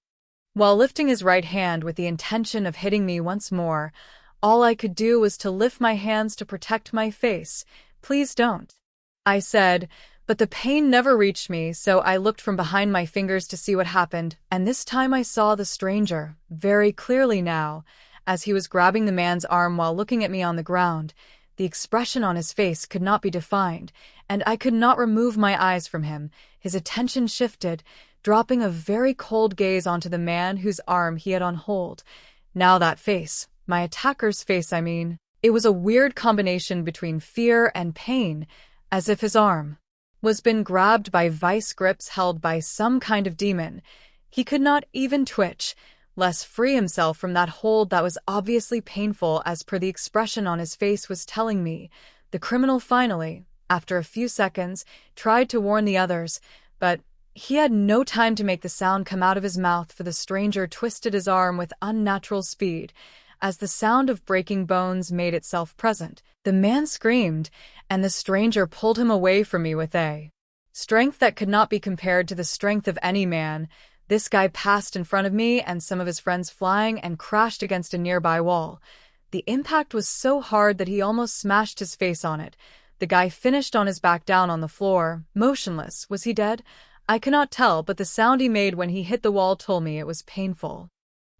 While lifting his right hand with the intention of hitting me once more, all I could do was to lift my hands to protect my face. "Please don't," I said, but the pain never reached me, so I looked from behind my fingers to see what happened, and this time I saw the stranger, very clearly now, as he was grabbing the man's arm while looking at me on the ground. The expression on his face could not be defined, and I could not remove my eyes from him. His attention shifted, dropping a very cold gaze onto the man whose arm he had on hold. Now that face, my attacker's face, I mean, it was a weird combination between fear and pain, as if his arm was been grabbed by vice grips held by some kind of demon. He could not even twitch, less free himself from that hold that was obviously painful, as per the expression on his face was telling me. The criminal finally, after a few seconds, tried to warn the others, but he had no time to make the sound come out of his mouth, for the stranger twisted his arm with unnatural speed. As the sound of breaking bones made itself present, the man screamed, and the stranger pulled him away from me with a strength that could not be compared to the strength of any man. This guy passed in front of me and some of his friends flying and crashed against a nearby wall. The impact was so hard that he almost smashed his face on it. The guy finished on his back down on the floor, motionless. Was he dead? I cannot tell, but the sound he made when he hit the wall told me it was painful.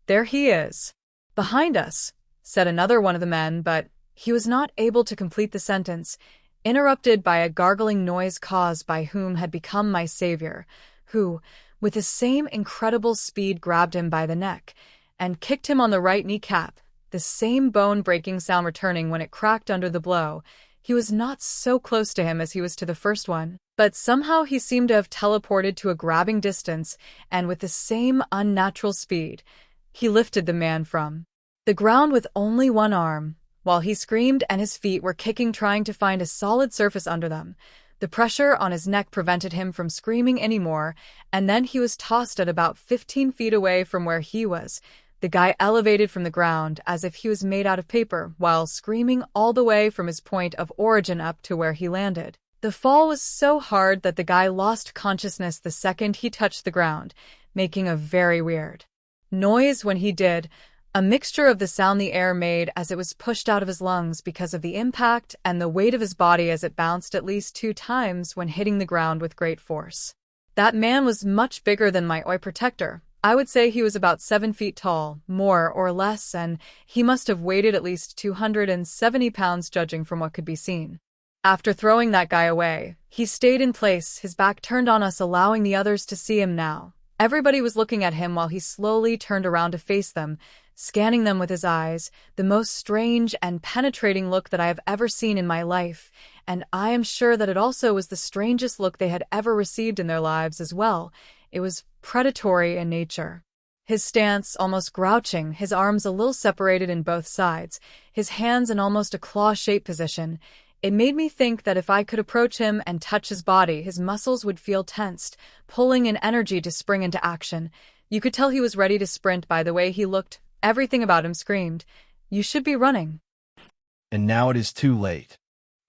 "There he is, behind us," said another one of the men, but he was not able to complete the sentence, interrupted by a gargling noise caused by whom had become my savior, who, with the same incredible speed, grabbed him by the neck and kicked him on the right kneecap, the same bone-breaking sound returning when it cracked under the blow. He was not so close to him as he was to the first one, but somehow he seemed to have teleported to a grabbing distance, and with the same unnatural speed, he lifted the man from the ground with only one arm, while he screamed and his feet were kicking, trying to find a solid surface under them. The pressure on his neck prevented him from screaming anymore, and then he was tossed at about 15 feet away from where he was. The guy elevated from the ground as if he was made out of paper, while screaming all the way from his point of origin up to where he landed. The fall was so hard that the guy lost consciousness the second he touched the ground, making a very weird noise when he did, a mixture of the sound the air made as it was pushed out of his lungs because of the impact and the weight of his body as it bounced at least 2 times when hitting the ground with great force. That man was much bigger than my eye protector. I would say he was about 7 feet tall, more or less, and he must have weighed at least 270 pounds judging from what could be seen. After throwing that guy away, he stayed in place, his back turned on us, allowing the others to see him now. Everybody was looking at him while he slowly turned around to face them, scanning them with his eyes, the most strange and penetrating look that I have ever seen in my life, and I am sure that it also was the strangest look they had ever received in their lives as well. It was predatory in nature. His stance almost grouching, his arms a little separated in both sides, his hands in almost a claw-shaped position. It made me think that if I could approach him and touch his body, his muscles would feel tensed, pulling in energy to spring into action. You could tell he was ready to sprint by the way he looked. Everything about him screamed, "You should be running." And now it is too late.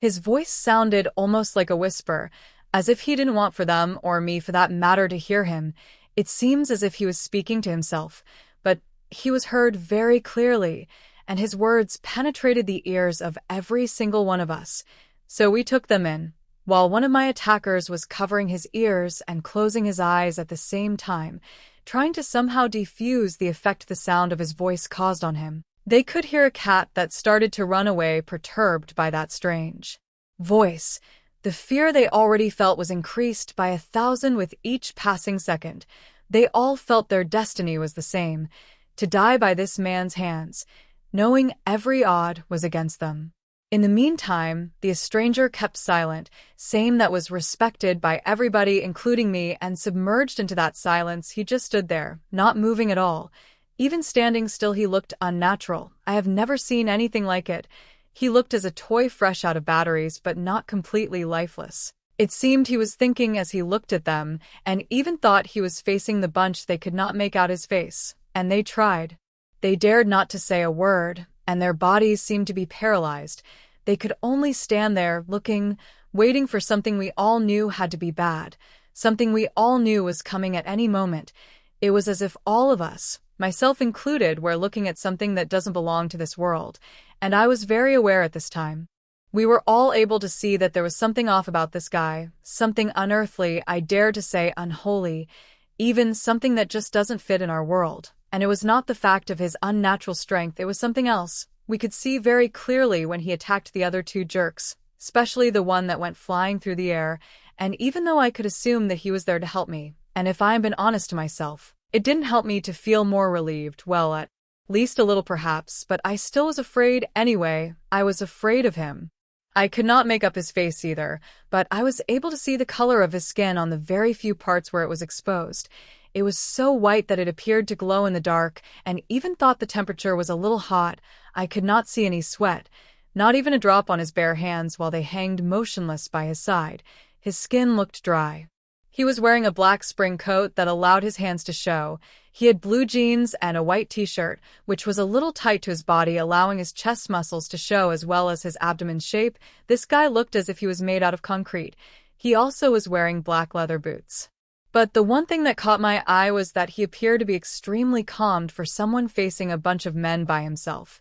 His voice sounded almost like a whisper, as if he didn't want for them, or me for that matter, to hear him. It seems as if he was speaking to himself, but he was heard very clearly, and his words penetrated the ears of every single one of us. So we took them in, while one of my attackers was covering his ears and closing his eyes at the same time, trying to somehow defuse the effect the sound of his voice caused on him. They could hear a cat that started to run away, perturbed by that strange voice. The fear they already felt was increased by 1,000 with each passing second. They all felt their destiny was the same, to die by this man's hands, knowing every odd was against them. In the meantime, the stranger kept silent, same that was respected by everybody, including me, and submerged into that silence, he just stood there, not moving at all. Even standing still, he looked unnatural. I have never seen anything like it. He looked as a toy fresh out of batteries, but not completely lifeless. It seemed he was thinking as he looked at them, and even thought he was facing the bunch. They could not make out his face, and they tried. They dared not to say a word, and their bodies seemed to be paralyzed. They could only stand there, looking, waiting for something we all knew had to be bad, something we all knew was coming at any moment. It was as if all of us, myself included, were looking at something that doesn't belong to this world, and I was very aware at this time. We were all able to see that there was something off about this guy, something unearthly, I dare to say unholy, even something that just doesn't fit in our world. And it was not the fact of his unnatural strength, it was something else. We could see very clearly when he attacked the other two jerks, especially the one that went flying through the air, and even though I could assume that he was there to help me, and if I'm been honest to myself, it didn't help me to feel more relieved, well, at least a little perhaps, but I still was afraid anyway. I was afraid of him. I could not make up his face either, but I was able to see the color of his skin on the very few parts where it was exposed. It was so white that it appeared to glow in the dark, and even thought the temperature was a little hot. I could not see any sweat, not even a drop on his bare hands while they hanged motionless by his side. His skin looked dry. He was wearing a black spring coat that allowed his hands to show. He had blue jeans and a white t-shirt, which was a little tight to his body, allowing his chest muscles to show as well as his abdomen shape. This guy looked as if he was made out of concrete. He also was wearing black leather boots. But the one thing that caught my eye was that he appeared to be extremely calmed for someone facing a bunch of men by himself.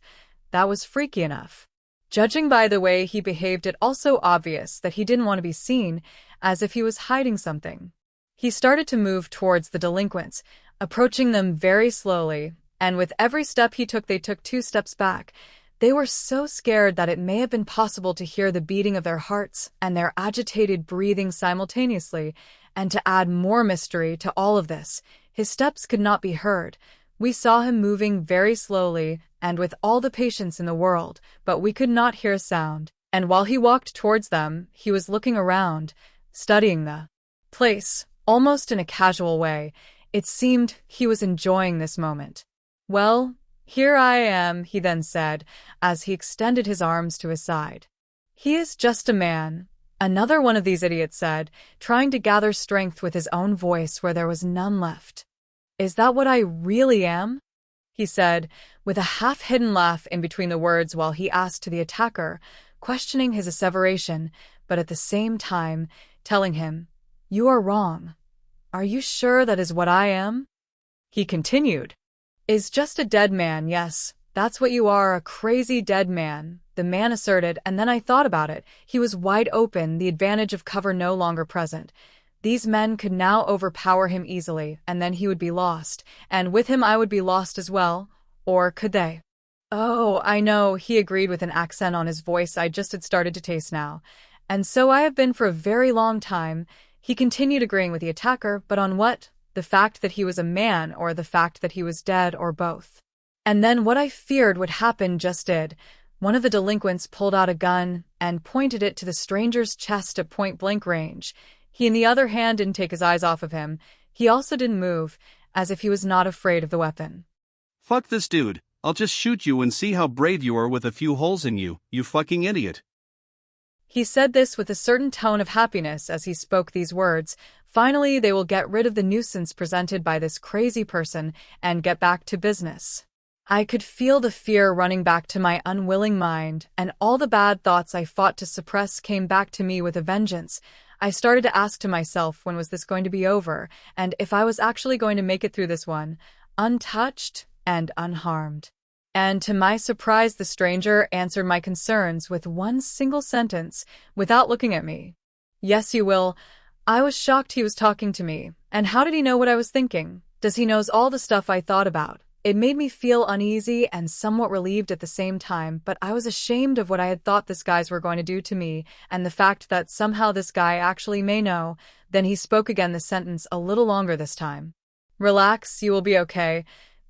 That was freaky enough. Judging by the way he behaved, it also obvious that he didn't want to be seen, as if he was hiding something. He started to move towards the delinquents, approaching them very slowly, and with every step he took, they took 2 steps back. They were so scared that it may have been possible to hear the beating of their hearts and their agitated breathing simultaneously. And to add more mystery to all of this, his steps could not be heard. We saw him moving very slowly and with all the patience in the world, but we could not hear a sound. And while he walked towards them, he was looking around, studying the place, almost in a casual way. It seemed he was enjoying this moment. "Well, here I am," he then said, as he extended his arms to his side. "He is just a man," another one of these idiots said, trying to gather strength with his own voice where there was none left. "Is that what I really am?" he said, with a half-hidden laugh in between the words while he asked to the attacker, questioning his asseveration, but at the same time telling him, "You are wrong. Are you sure that is what I am?" He continued, "Is just a dead man, yes, that's what you are, a crazy dead man," the man asserted, and then I thought about it. He was wide open, the advantage of cover no longer present. These men could now overpower him easily, and then he would be lost, and with him I would be lost as well, or could they? "Oh, I know," he agreed with an accent on his voice I just had started to taste now. "And so I have been for a very long time," he continued, agreeing with the attacker, but on what? The fact that he was a man, or the fact that he was dead, or both? And then what I feared would happen just did. One of the delinquents pulled out a gun and pointed it to the stranger's chest at point-blank range. He, on the other hand, didn't take his eyes off of him. He also didn't move, as if he was not afraid of the weapon. "Fuck this dude, I'll just shoot you and see how brave you are with a few holes in you, you fucking idiot." He said this with a certain tone of happiness as he spoke these words. Finally, they will get rid of the nuisance presented by this crazy person and get back to business. I could feel the fear running back to my unwilling mind, and all the bad thoughts I fought to suppress came back to me with a vengeance. I started to ask to myself when was this going to be over, and if I was actually going to make it through this one, untouched and unharmed. And to my surprise, the stranger answered my concerns with one single sentence, without looking at me. Yes, you will. I was shocked he was talking to me. And how did he know what I was thinking? Does he knows all the stuff I thought about? It made me feel uneasy and somewhat relieved at the same time, but I was ashamed of what I had thought these guys were going to do to me, and the fact that somehow this guy actually may know. Then he spoke again, the sentence a little longer this time. Relax, you will be okay.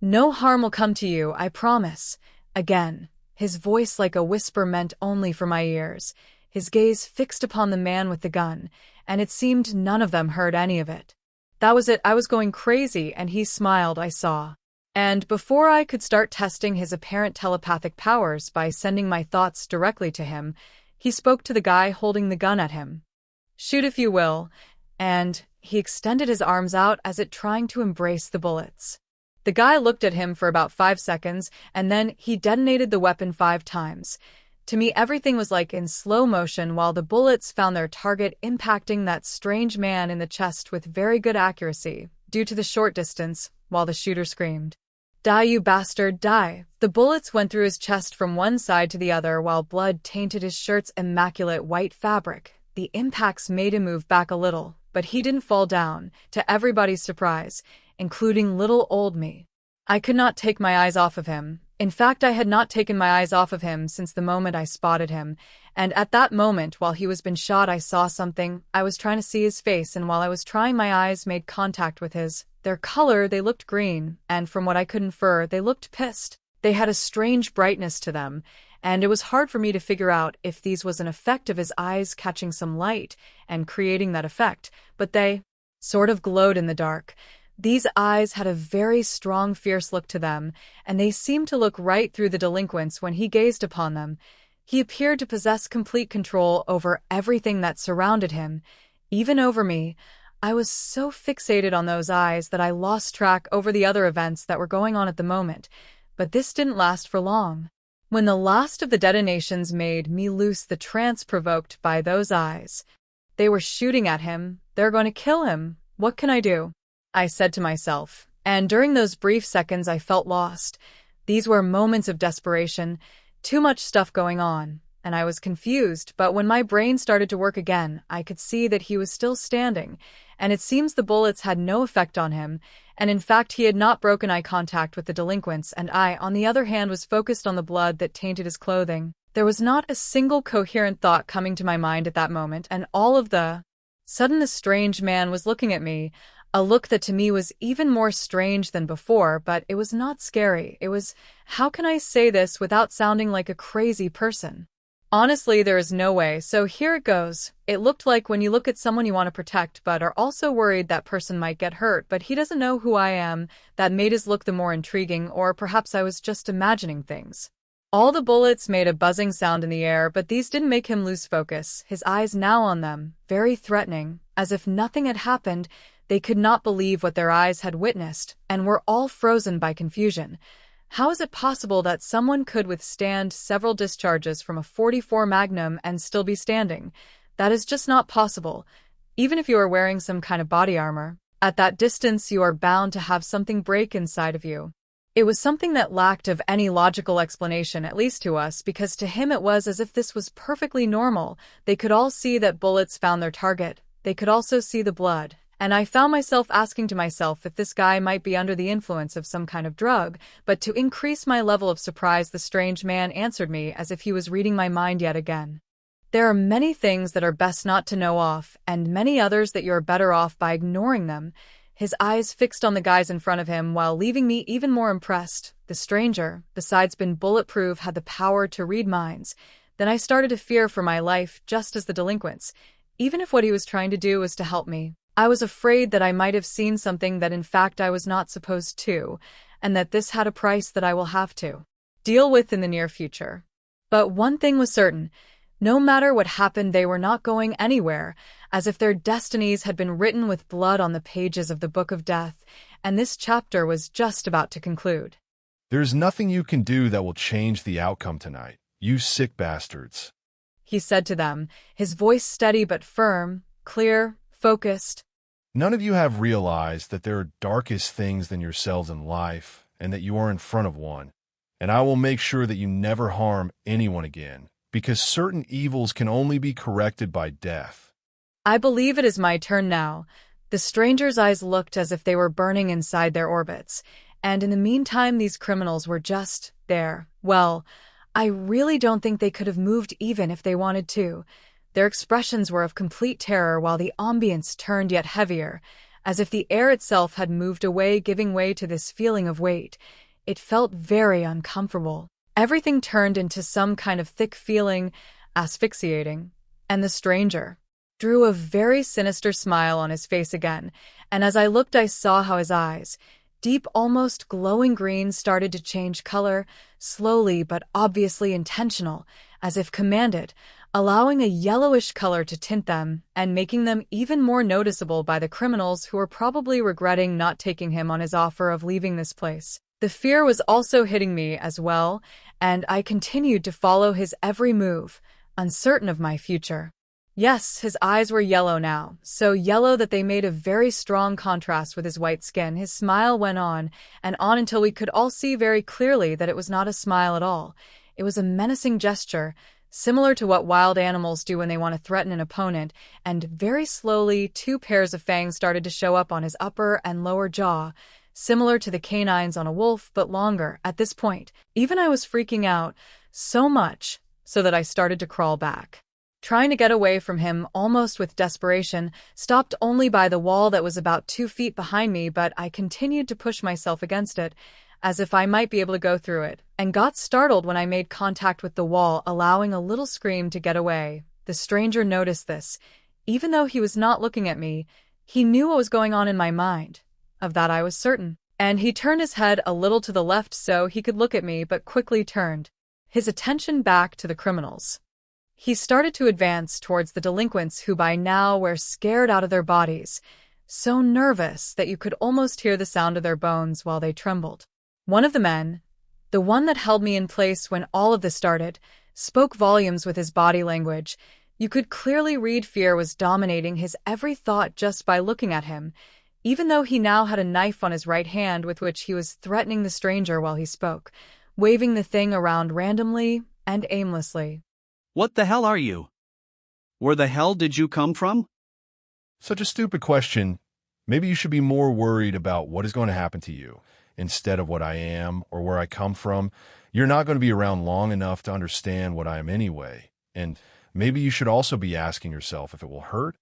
No harm will come to you, I promise. Again, his voice like a whisper meant only for my ears, his gaze fixed upon the man with the gun, and it seemed none of them heard any of it. That was it, I was going crazy, and he smiled, I saw. And before I could start testing his apparent telepathic powers by sending my thoughts directly to him, he spoke to the guy holding the gun at him. Shoot if you will. And he extended his arms out as if trying to embrace the bullets. The guy looked at him for about 5 seconds, and then he detonated the weapon 5 times. To me, everything was like in slow motion while the bullets found their target, impacting that strange man in the chest with very good accuracy, due to the short distance, while the shooter screamed, "Die, you bastard, die!" The bullets went through his chest from one side to the other while blood tainted his shirt's immaculate white fabric. The impacts made him move back a little, but he didn't fall down, to everybody's surprise, including little old me. I could not take my eyes off of him. In fact, I had not taken my eyes off of him since the moment I spotted him, and at that moment, while he was been shot, I saw something. I was trying to see his face, and while I was trying, my eyes made contact with his. Their color, they looked green, and from what I could infer, they looked pissed. They had a strange brightness to them, and it was hard for me to figure out if these was an effect of his eyes catching some light and creating that effect, but they sort of glowed in the dark. These eyes had a very strong, fierce look to them, and they seemed to look right through the delinquents when he gazed upon them. He appeared to possess complete control over everything that surrounded him, even over me. I was so fixated on those eyes that I lost track over the other events that were going on at the moment, but this didn't last for long. When the last of the detonations made me loose the trance provoked by those eyes. They were shooting at him. They're going to kill him. What can I do? I said to myself, and during those brief seconds I felt lost. These were moments of desperation, too much stuff going on, and I was confused, but when my brain started to work again, I could see that he was still standing, and it seems the bullets had no effect on him, and in fact he had not broken eye contact with the delinquents, and I, on the other hand, was focused on the blood that tainted his clothing. There was not a single coherent thought coming to my mind at that moment, and all of the sudden the strange man was looking at me, a look that to me was even more strange than before, but it was not scary. It was, how can I say this without sounding like a crazy person? Honestly, there is no way, so here it goes. It looked like when you look at someone you want to protect but are also worried that person might get hurt, but he doesn't know who I am. That made his look the more intriguing, or perhaps I was just imagining things. All the bullets made a buzzing sound in the air, but these didn't make him lose focus, his eyes now on them, very threatening, as if nothing had happened. They could not believe what their eyes had witnessed, and were all frozen by confusion. How is it possible that someone could withstand several discharges from a .44 Magnum and still be standing? That is just not possible. Even if you are wearing some kind of body armor, at that distance you are bound to have something break inside of you. It was something that lacked of any logical explanation, at least to us, because to him it was as if this was perfectly normal. They could all see that bullets found their target. They could also see the blood. And I found myself asking to myself if this guy might be under the influence of some kind of drug, but to increase my level of surprise, the strange man answered me as if he was reading my mind yet again. There are many things that are best not to know of, and many others that you're better off by ignoring them. His eyes fixed on the guys in front of him while leaving me even more impressed. The stranger, besides being bulletproof, had the power to read minds. Then I started to fear for my life, just as the delinquents, even if what he was trying to do was to help me. I was afraid that I might have seen something that in fact I was not supposed to, and that this had a price that I will have to deal with in the near future. But one thing was certain, No matter what happened, they were not going anywhere, as if their destinies had been written with blood on the pages of the Book of Death, and this chapter was just about to conclude. There's nothing you can do that will change the outcome tonight, you sick bastards, he said to them, his voice steady but firm, clear, focused. None of you have realized that there are darkest things than yourselves in life, and that you are in front of one. And I will make sure that you never harm anyone again, because certain evils can only be corrected by death. I believe it is my turn now. The stranger's eyes looked as if they were burning inside their orbits, and in the meantime these criminals were just there. Well, I really don't think they could have moved even if they wanted to. Their expressions were of complete terror while the ambience turned yet heavier, as if the air itself had moved away, giving way to this feeling of weight. It felt very uncomfortable. Everything turned into some kind of thick feeling, asphyxiating. And the stranger drew a very sinister smile on his face again, and as I looked I saw how his eyes, deep, almost glowing green, started to change color, slowly but obviously intentional, as if commanded, allowing a yellowish color to tint them and making them even more noticeable by the criminals who were probably regretting not taking him on his offer of leaving this place. The fear was also hitting me as well, and I continued to follow his every move, uncertain of my future. Yes, his eyes were yellow now, so yellow that they made a very strong contrast with his white skin. His smile went on and on until we could all see very clearly that it was not a smile at all. It was a menacing gesture, similar to what wild animals do when they want to threaten an opponent, and very slowly 2 pairs of fangs started to show up on his upper and lower jaw, similar to the canines on a wolf, but longer. At this point, even I was freaking out so much so that I started to crawl back, trying to get away from him almost with desperation, stopped only by the wall that was about 2 feet behind me, but I continued to push myself against it, as if I might be able to go through it, and got startled when I made contact with the wall, allowing a little scream to get away. The stranger noticed this. Even though he was not looking at me, he knew what was going on in my mind. Of that I was certain. And he turned his head a little to the left so he could look at me, but quickly turned his attention back to the criminals. He started to advance towards the delinquents who by now were scared out of their bodies, so nervous that you could almost hear the sound of their bones while they trembled. One of the men, the one that held me in place when all of this started, spoke volumes with his body language. You could clearly read fear was dominating his every thought just by looking at him, even though he now had a knife on his right hand with which he was threatening the stranger while he spoke, waving the thing around randomly and aimlessly. What the hell are you? Where the hell did you come from? Such a stupid question. Maybe you should be more worried about what is going to happen to you, instead of what I am or where I come from. You're not going to be around long enough to understand what I am anyway. And maybe you should also be asking yourself if it will hurt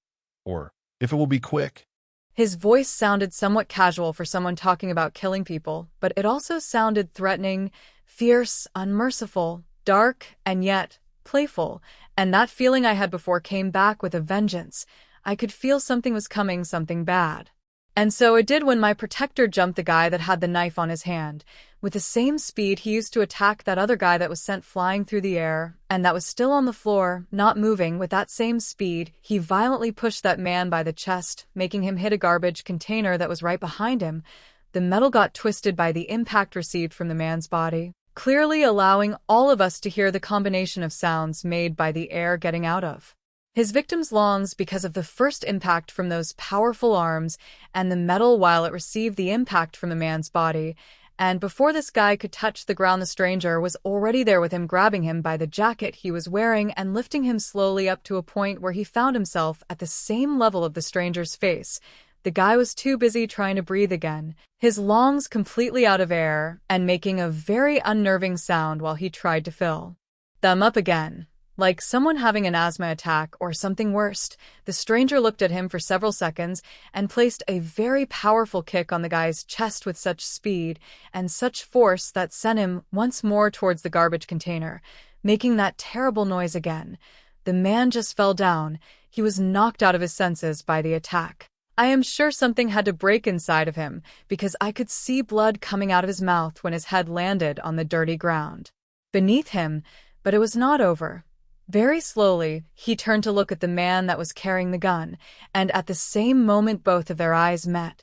or if it will be quick. His voice sounded somewhat casual for someone talking about killing people, but it also sounded threatening, fierce, unmerciful, dark, and yet playful. And that feeling I had before came back with a vengeance. I could feel something was coming, something bad. And so it did when my protector jumped the guy that had the knife on his hand. With the same speed he used to attack that other guy that was sent flying through the air, and that was still on the floor, not moving. With that same speed, he violently pushed that man by the chest, making him hit a garbage container that was right behind him. The metal got twisted by the impact received from the man's body, clearly allowing all of us to hear the combination of sounds made by the air getting out of his victim's lungs because of the first impact from those powerful arms and the metal while it received the impact from the man's body. And before this guy could touch the ground, the stranger was already there with him, grabbing him by the jacket he was wearing and lifting him slowly up to a point where he found himself at the same level of the stranger's face. The guy was too busy trying to breathe again, his lungs completely out of air and making a very unnerving sound while he tried to fill them up again. Like someone having an asthma attack or something worse. The stranger looked at him for several seconds and placed a very powerful kick on the guy's chest with such speed and such force that sent him once more towards the garbage container, making that terrible noise again. The man just fell down. He was knocked out of his senses by the attack. I am sure something had to break inside of him because I could see blood coming out of his mouth when his head landed on the dirty ground beneath him, but it was not over. Very slowly, he turned to look at the man that was carrying the gun, and at the same moment both of their eyes met.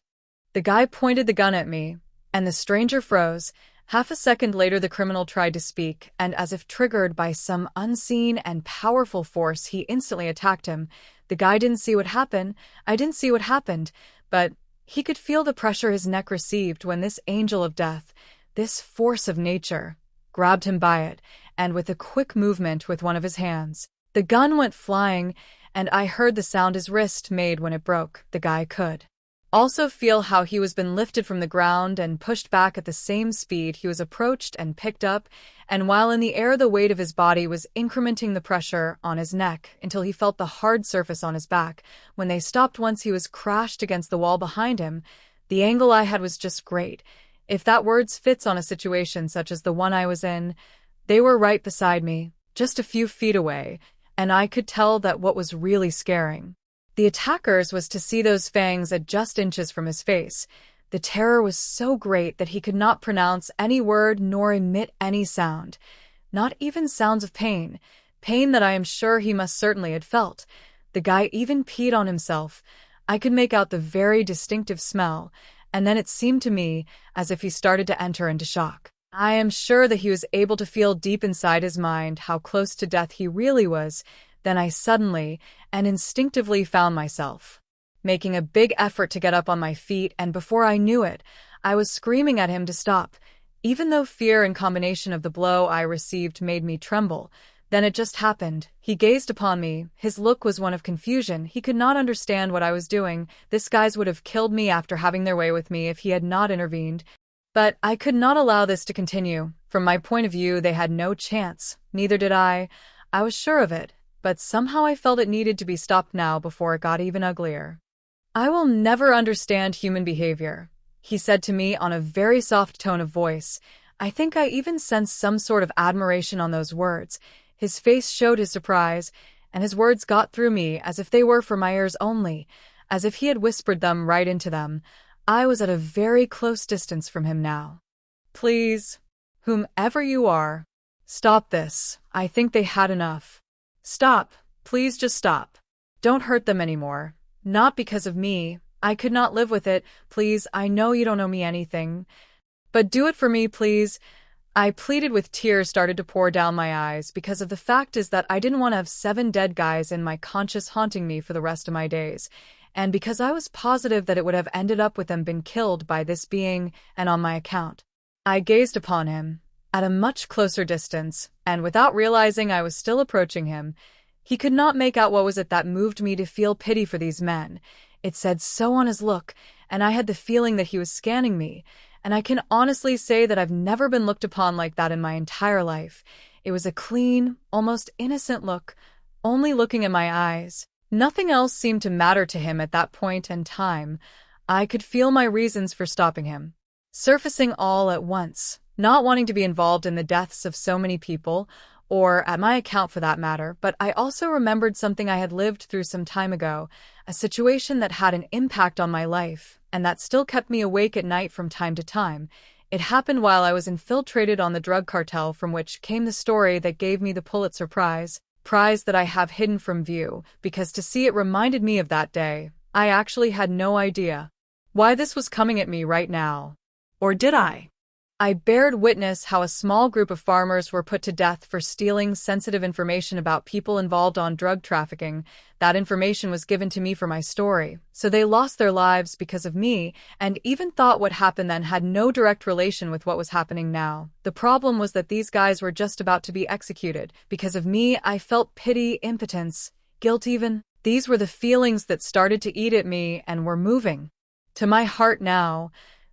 The guy pointed the gun at me, and the stranger froze. Half a second later the criminal tried to speak, and as if triggered by some unseen and powerful force, he instantly attacked him. The guy didn't see what happened. I didn't see what happened, but he could feel the pressure his neck received when this angel of death, this force of nature, grabbed him by it, and with a quick movement with one of his hands, the gun went flying, and I heard the sound his wrist made when it broke. The guy could also feel how he was been lifted from the ground and pushed back at the same speed he was approached and picked up, and while in the air the weight of his body was incrementing the pressure on his neck until he felt the hard surface on his back. When they stopped once he was crashed against the wall behind him, the angle I had was just great. If that words fits on a situation such as the one I was in, they were right beside me, just a few feet away, and I could tell that what was really scaring the attackers was to see those fangs at just inches from his face. The terror was so great that he could not pronounce any word nor emit any sound, not even sounds of pain, pain that I am sure he must certainly had felt. The guy even peed on himself. I could make out the very distinctive smell, and then it seemed to me as if he started to enter into shock. I am sure that he was able to feel deep inside his mind how close to death he really was. Then I suddenly and instinctively found myself making a big effort to get up on my feet, and before I knew it, I was screaming at him to stop, even though fear in combination of the blow I received made me tremble. Then it just happened. He gazed upon me. His look was one of confusion. He could not understand what I was doing. These guys would have killed me after having their way with me if he had not intervened. But I could not allow this to continue. From my point of view, they had no chance. Neither did I. I was sure of it. But somehow I felt it needed to be stopped now before it got even uglier. "I will never understand human behavior," he said to me on a very soft tone of voice. I think I even sensed some sort of admiration on those words. His face showed his surprise, and his words got through me as if they were for my ears only, as if he had whispered them right into them. I was at a very close distance from him now. "Please, whomever you are, stop this. I think they had enough. Stop. Please just stop. Don't hurt them anymore. Not because of me. I could not live with it. Please, I know you don't owe me anything. But do it for me, please." I pleaded with tears started to pour down my eyes because of the fact is that I didn't want to have 7 dead guys in my conscience haunting me for the rest of my days, and because I was positive that it would have ended up with them been killed by this being and on my account. I gazed upon him at a much closer distance, and without realizing I was still approaching him, he could not make out what was it that moved me to feel pity for these men. It said so on his look, and I had the feeling that he was scanning me, and I can honestly say that I've never been looked upon like that in my entire life. It was a clean, almost innocent look, only looking at my eyes. Nothing else seemed to matter to him at that point in time. I could feel my reasons for stopping him surfacing all at once. Not wanting to be involved in the deaths of so many people, or at my account for that matter, but I also remembered something I had lived through some time ago, a situation that had an impact on my life, and that still kept me awake at night from time to time. It happened while I was infiltrated on the drug cartel, from which came the story that gave me the Pulitzer Prize that I have hidden from view, because to see it reminded me of that day. I actually had no idea why this was coming at me right now. Or did I? I bared witness how a small group of farmers were put to death for stealing sensitive information about people involved on drug trafficking. That information was given to me for my story, so they lost their lives because of me, and even thought what happened then had no direct relation with what was happening now. The problem was that these guys were just about to be executed. Because of me, I felt pity, impotence, guilt even. These were the feelings that started to eat at me and were moving to my heart now.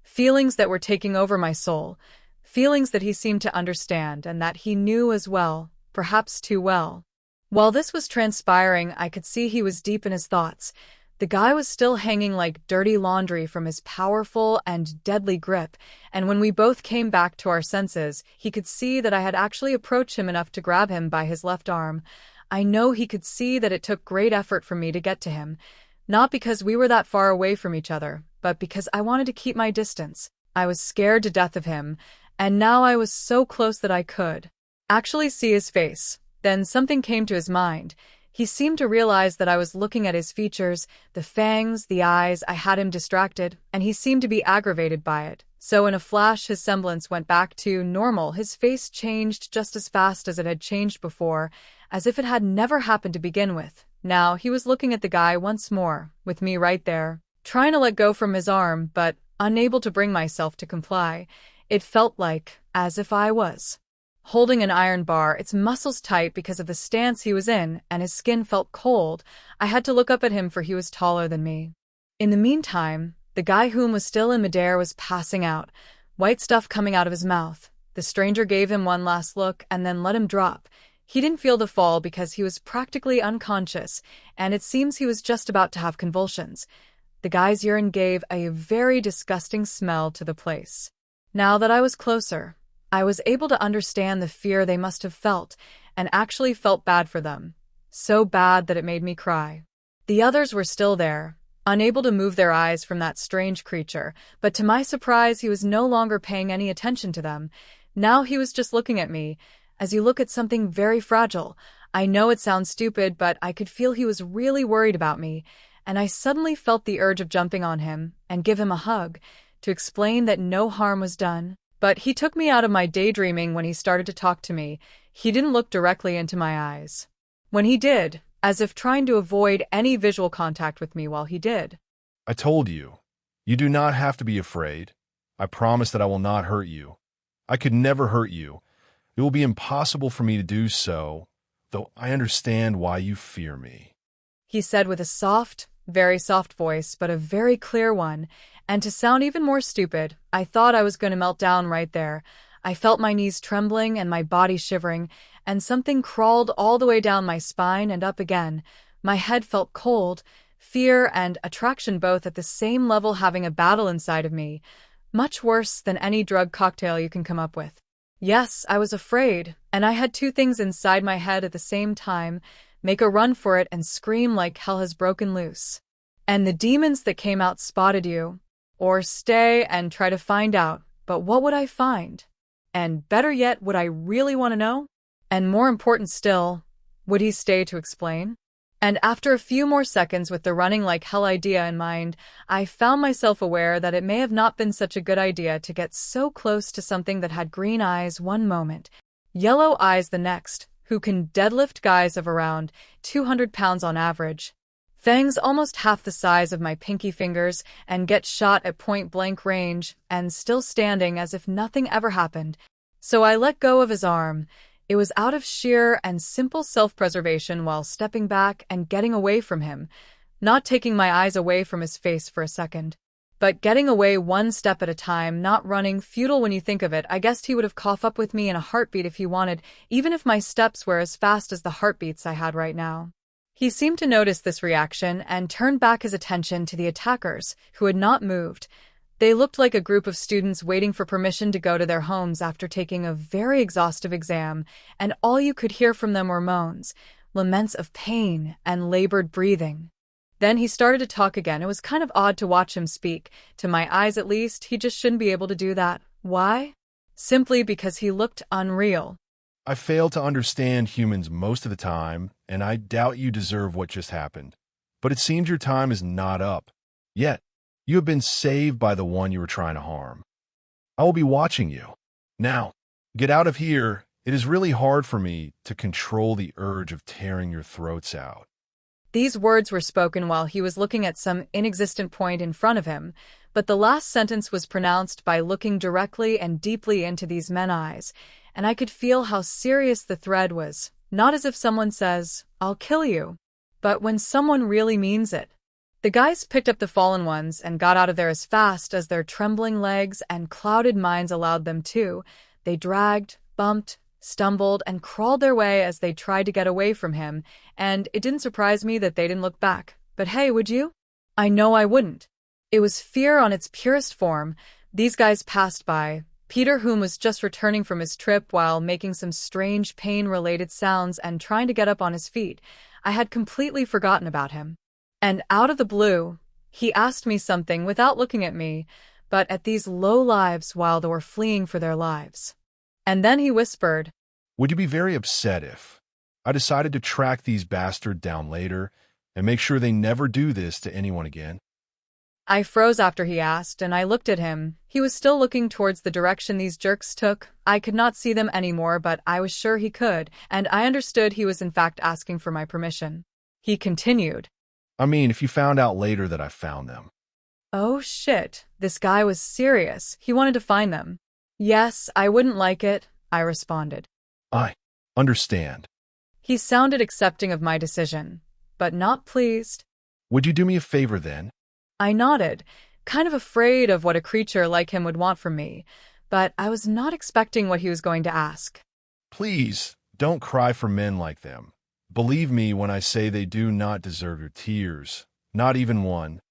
Feelings that were taking over my soul, feelings that he seemed to understand and that he knew as well, perhaps too well. While this was transpiring, I could see he was deep in his thoughts. The guy was still hanging like dirty laundry from his powerful and deadly grip, and when we both came back to our senses, he could see that I had actually approached him enough to grab him by his left arm. I know he could see that it took great effort for me to get to him, not because we were that far away from each other, but because I wanted to keep my distance. I was scared to death of him, and now I was so close that I could actually see his face. Then something came to his mind. He seemed to realize that I was looking at his features, the fangs, the eyes. I had him distracted, and he seemed to be aggravated by it. So in a flash his semblance went back to normal. His face changed just as fast as it had changed before, as if it had never happened to begin with. Now he was looking at the guy once more, with me right there, trying to let go from his arm, but unable to bring myself to comply. It felt like as if I was holding an iron bar, its muscles tight because of the stance he was in, and his skin felt cold. I had to look up at him, for he was taller than me. In the meantime, the guy whom was still in midair was passing out, white stuff coming out of his mouth. The stranger gave him one last look and then let him drop. He didn't feel the fall because he was practically unconscious, and it seems he was just about to have convulsions. The guy's urine gave a very disgusting smell to the place. Now that I was closer, I was able to understand the fear they must have felt, and actually felt bad for them. So bad that it made me cry. The others were still there, unable to move their eyes from that strange creature, but to my surprise he was no longer paying any attention to them. Now he was just looking at me, as you look at something very fragile. I know it sounds stupid, but I could feel he was really worried about me, and I suddenly felt the urge of jumping on him and give him a hug, to explain that no harm was done. But he took me out of my daydreaming when he started to talk to me. He didn't look directly into my eyes. When he did, as if trying to avoid any visual contact with me while he did. I told you. You do not have to be afraid. I promise that I will not hurt you. I could never hurt you. It will be impossible for me to do so, though I understand why you fear me. He said with a soft, very soft voice, but a very clear one, and to sound even more stupid, I thought I was going to melt down right there. I felt my knees trembling and my body shivering, and something crawled all the way down my spine and up again. My head felt cold, fear and attraction both at the same level, having a battle inside of me, much worse than any drug cocktail you can come up with. Yes, I was afraid, and I had two things inside my head at the same time: make a run for it and scream like hell has broken loose. And the demons that came out spotted you. Or stay and try to find out. But what would I find? And better yet, would I really want to know? And more important still, would he stay to explain? And after a few more seconds with the running like hell idea in mind, I found myself aware that it may have not been such a good idea to get so close to something that had green eyes one moment, yellow eyes the next, who can deadlift guys of around 200 pounds on average, fangs almost half the size of my pinky fingers, and get shot at point-blank range, and still standing as if nothing ever happened. So I let go of his arm. It was out of sheer and simple self-preservation while stepping back and getting away from him, not taking my eyes away from his face for a second, but getting away one step at a time, not running, futile when you think of it. I guessed he would have caught up with me in a heartbeat if he wanted, even if my steps were as fast as the heartbeats I had right now. He seemed to notice this reaction and turned back his attention to the attackers, who had not moved. They looked like a group of students waiting for permission to go to their homes after taking a very exhaustive exam, and all you could hear from them were moans, laments of pain, and labored breathing. Then he started to talk again. It was kind of odd to watch him speak. To my eyes at least, he just shouldn't be able to do that. Why? Simply because he looked unreal. I fail to understand humans most of the time, and I doubt you deserve what just happened. But it seems your time is not up. Yet, you have been saved by the one you were trying to harm. I will be watching you. Now, get out of here. It is really hard for me to control the urge of tearing your throats out. These words were spoken while he was looking at some inexistent point in front of him, but the last sentence was pronounced by looking directly and deeply into these men's eyes, and I could feel how serious the threat was, not as if someone says, "I'll kill you," but when someone really means it. The guys picked up the fallen ones and got out of there as fast as their trembling legs and clouded minds allowed them to. They dragged, bumped, stumbled, and crawled their way as they tried to get away from him, and it didn't surprise me that they didn't look back. But hey, would you? I know I wouldn't. It was fear on its purest form. These guys passed by. Peter, whom was just returning from his trip while making some strange pain-related sounds and trying to get up on his feet. I had completely forgotten about him. And out of the blue, he asked me something without looking at me, but at these low lives while they were fleeing for their lives. And then he whispered, "Would you be very upset if I decided to track these bastards down later and make sure they never do this to anyone again. I froze after he asked, and I looked at him. He was still looking towards the direction these jerks took. I could not see them anymore, but I was sure he could, and I understood he was in fact asking for my permission. He continued. I mean, if you found out later that I found them. Oh shit, this guy was serious. He wanted to find them. Yes, I wouldn't like it, I responded. I understand. He sounded accepting of my decision, but not pleased. Would you do me a favor then? I nodded, kind of afraid of what a creature like him would want from me, but I was not expecting what he was going to ask. Please, don't cry for men like them. Believe me when I say they do not deserve your tears. Not even one.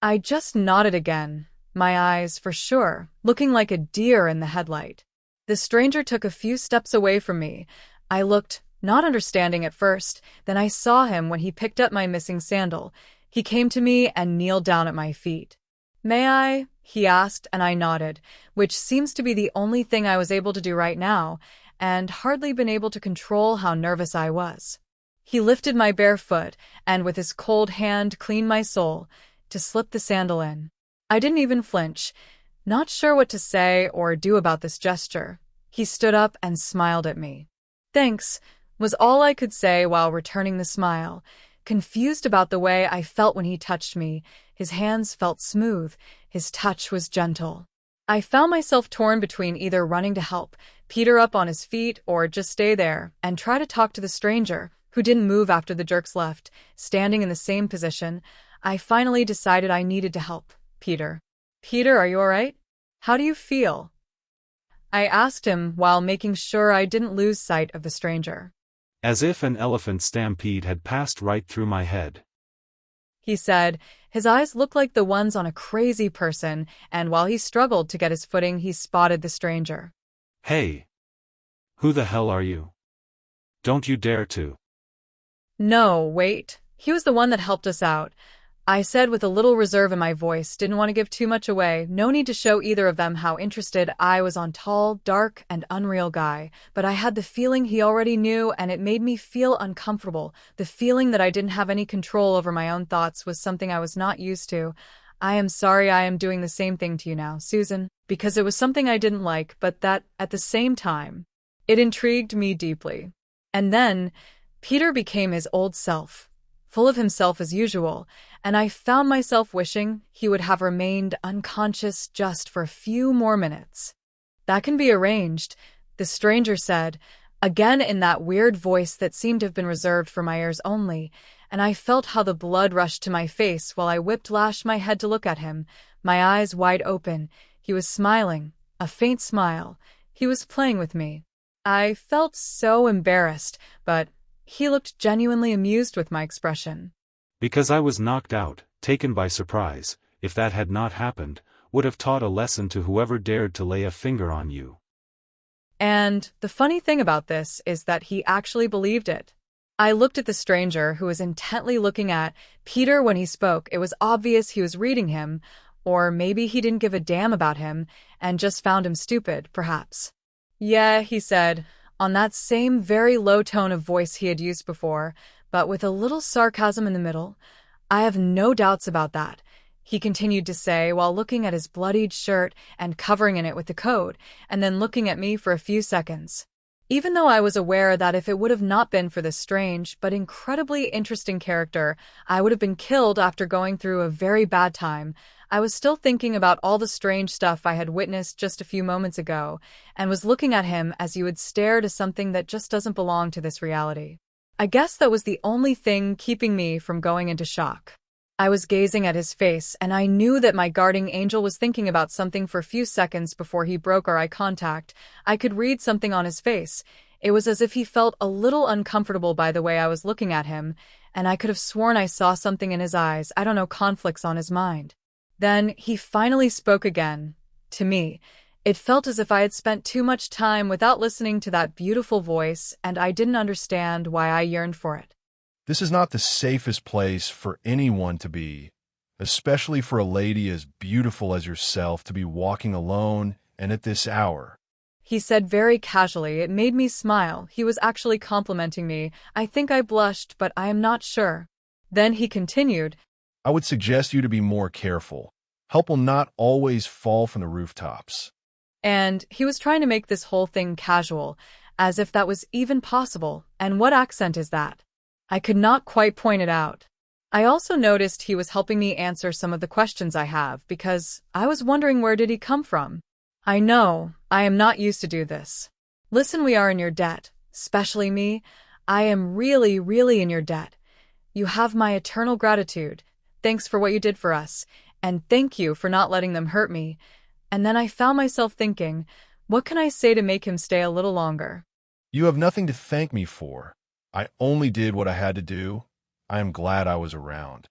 I just nodded again, my eyes, for sure, looking like a deer in the headlight. The stranger took a few steps away from me. I looked, not understanding at first, then I saw him when he picked up my missing sandal. He came to me and kneeled down at my feet. May I? He asked, and I nodded, which seems to be the only thing I was able to do right now, and hardly been able to control how nervous I was. He lifted my bare foot, and with his cold hand cleaned my sole, to slip the sandal in. I didn't even flinch, not sure what to say or do about this gesture. He stood up and smiled at me. Thanks, was all I could say while returning the smile. Confused about the way I felt when he touched me, his hands felt smooth, his touch was gentle. I found myself torn between either running to help Peter up on his feet or just stay there and try to talk to the stranger, who didn't move after the jerks left, standing in the same position. I finally decided I needed to help Peter. Peter, are you all right? How do you feel? I asked him while making sure I didn't lose sight of the stranger. As if an elephant stampede had passed right through my head. He said. His eyes looked like the ones on a crazy person, and while he struggled to get his footing, he spotted the stranger. Hey! Who the hell are you? Don't you dare to. No, wait. He was the one that helped us out. I said with a little reserve in my voice, didn't want to give too much away, no need to show either of them how interested I was on tall, dark, and unreal guy, but I had the feeling he already knew, and it made me feel uncomfortable. The feeling that I didn't have any control over my own thoughts was something I was not used to. I am sorry I am doing the same thing to you now, Susan, because it was something I didn't like, but that, at the same time, it intrigued me deeply. And then, Peter became his old self, full of himself as usual, and I found myself wishing he would have remained unconscious just for a few more minutes. That can be arranged, the stranger said, again in that weird voice that seemed to have been reserved for my ears only, and I felt how the blood rushed to my face while I whip-lashed my head to look at him, my eyes wide open. He was smiling, a faint smile. He was playing with me. I felt so embarrassed, but he looked genuinely amused with my expression. Because I was knocked out, taken by surprise, if that had not happened, would have taught a lesson to whoever dared to lay a finger on you. And the funny thing about this is that he actually believed it. I looked at the stranger, who was intently looking at Peter when he spoke. It was obvious he was reading him, or maybe he didn't give a damn about him and just found him stupid, perhaps. Yeah, he said, on that same very low tone of voice he had used before, but with a little sarcasm in the middle. I have no doubts about that, he continued to say while looking at his bloodied shirt and covering in it with the coat, and then looking at me for a few seconds. Even though I was aware that if it would have not been for this strange but incredibly interesting character, I would have been killed after going through a very bad time, I was still thinking about all the strange stuff I had witnessed just a few moments ago, and was looking at him as you would stare to something that just doesn't belong to this reality. I guess that was the only thing keeping me from going into shock. I was gazing at his face, and I knew that my guardian angel was thinking about something for a few seconds before he broke our eye contact. I could read something on his face. It was as if he felt a little uncomfortable by the way I was looking at him, and I could have sworn I saw something in his eyes, I don't know, conflicts on his mind. Then he finally spoke again, to me. It felt as if I had spent too much time without listening to that beautiful voice, and I didn't understand why I yearned for it. This is not the safest place for anyone to be, especially for a lady as beautiful as yourself to be walking alone and at this hour. he said very casually. It made me smile. He was actually complimenting me. I think I blushed, but I am not sure. Then he continued, I would suggest you to be more careful. Help will not always fall from the rooftops. And he was trying to make this whole thing casual, as if that was even possible. And what accent is that? I could not quite point it out. I also noticed he was helping me answer some of the questions I have, because I was wondering, where did he come from? I know, I am not used to do this. Listen, we are in your debt, especially me. I am really, really in your debt. You have my eternal gratitude. Thanks for what you did for us, and thank you for not letting them hurt me. And then I found myself thinking, what can I say to make him stay a little longer? You have nothing to thank me for. I only did what I had to do. I am glad I was around.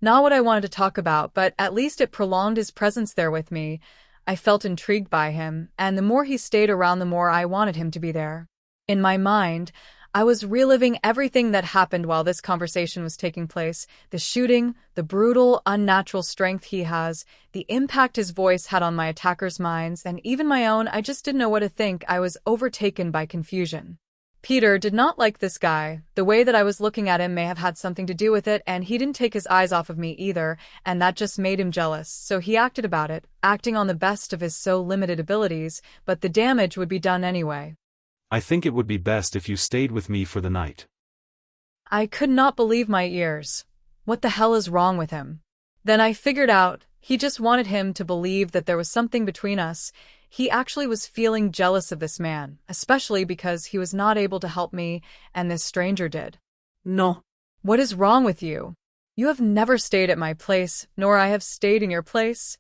Not what I wanted to talk about, but at least it prolonged his presence there with me. I felt intrigued by him, and the more he stayed around, the more I wanted him to be there. In my mind, I was reliving everything that happened while this conversation was taking place. The shooting, the brutal, unnatural strength he has, the impact his voice had on my attackers' minds, and even my own. I just didn't know what to think. I was overtaken by confusion. Peter did not like this guy. The way that I was looking at him may have had something to do with it, and he didn't take his eyes off of me either, and that just made him jealous. So he acted about it, acting on the best of his so limited abilities, but the damage would be done anyway. I think it would be best if you stayed with me for the night. I could not believe my ears. What the hell is wrong with him? Then I figured out, he just wanted him to believe that there was something between us. He actually was feeling jealous of this man, especially because he was not able to help me, and this stranger did. No. What is wrong with you? You have never stayed at my place, nor I have stayed in your place.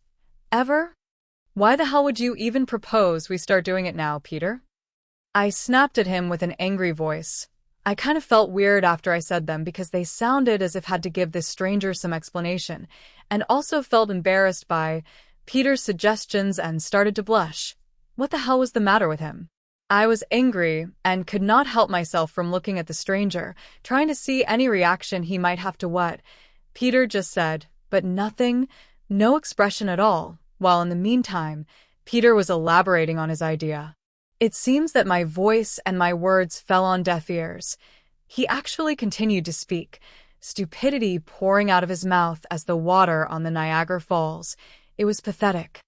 Ever? Why the hell would you even propose we start doing it now, Peter? I snapped at him with an angry voice. I kind of felt weird after I said them because they sounded as if I had to give this stranger some explanation, and also felt embarrassed by Peter's suggestions and started to blush. What the hell was the matter with him? I was angry and could not help myself from looking at the stranger, trying to see any reaction he might have to what Peter just said, but nothing, no expression at all, while in the meantime, Peter was elaborating on his idea. It seems that my voice and my words fell on deaf ears. He actually continued to speak, stupidity pouring out of his mouth as the water on the Niagara Falls. It was pathetic.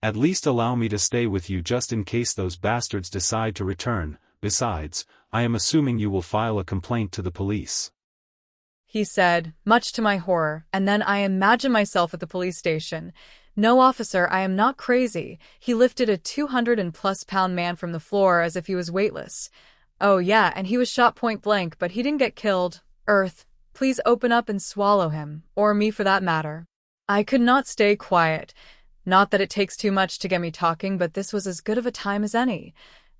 At least allow me to stay with you just in case those bastards decide to return. Besides, I am assuming you will file a complaint to the police. He said, much to my horror, and then I imagined myself at the police station. No, officer, I am not crazy. He lifted a 200-plus-pound man from the floor as if he was weightless. Oh yeah, and he was shot point blank, but he didn't get killed. Earth, please open up and swallow him, or me for that matter. I could not stay quiet. Not that it takes too much to get me talking, but this was as good of a time as any.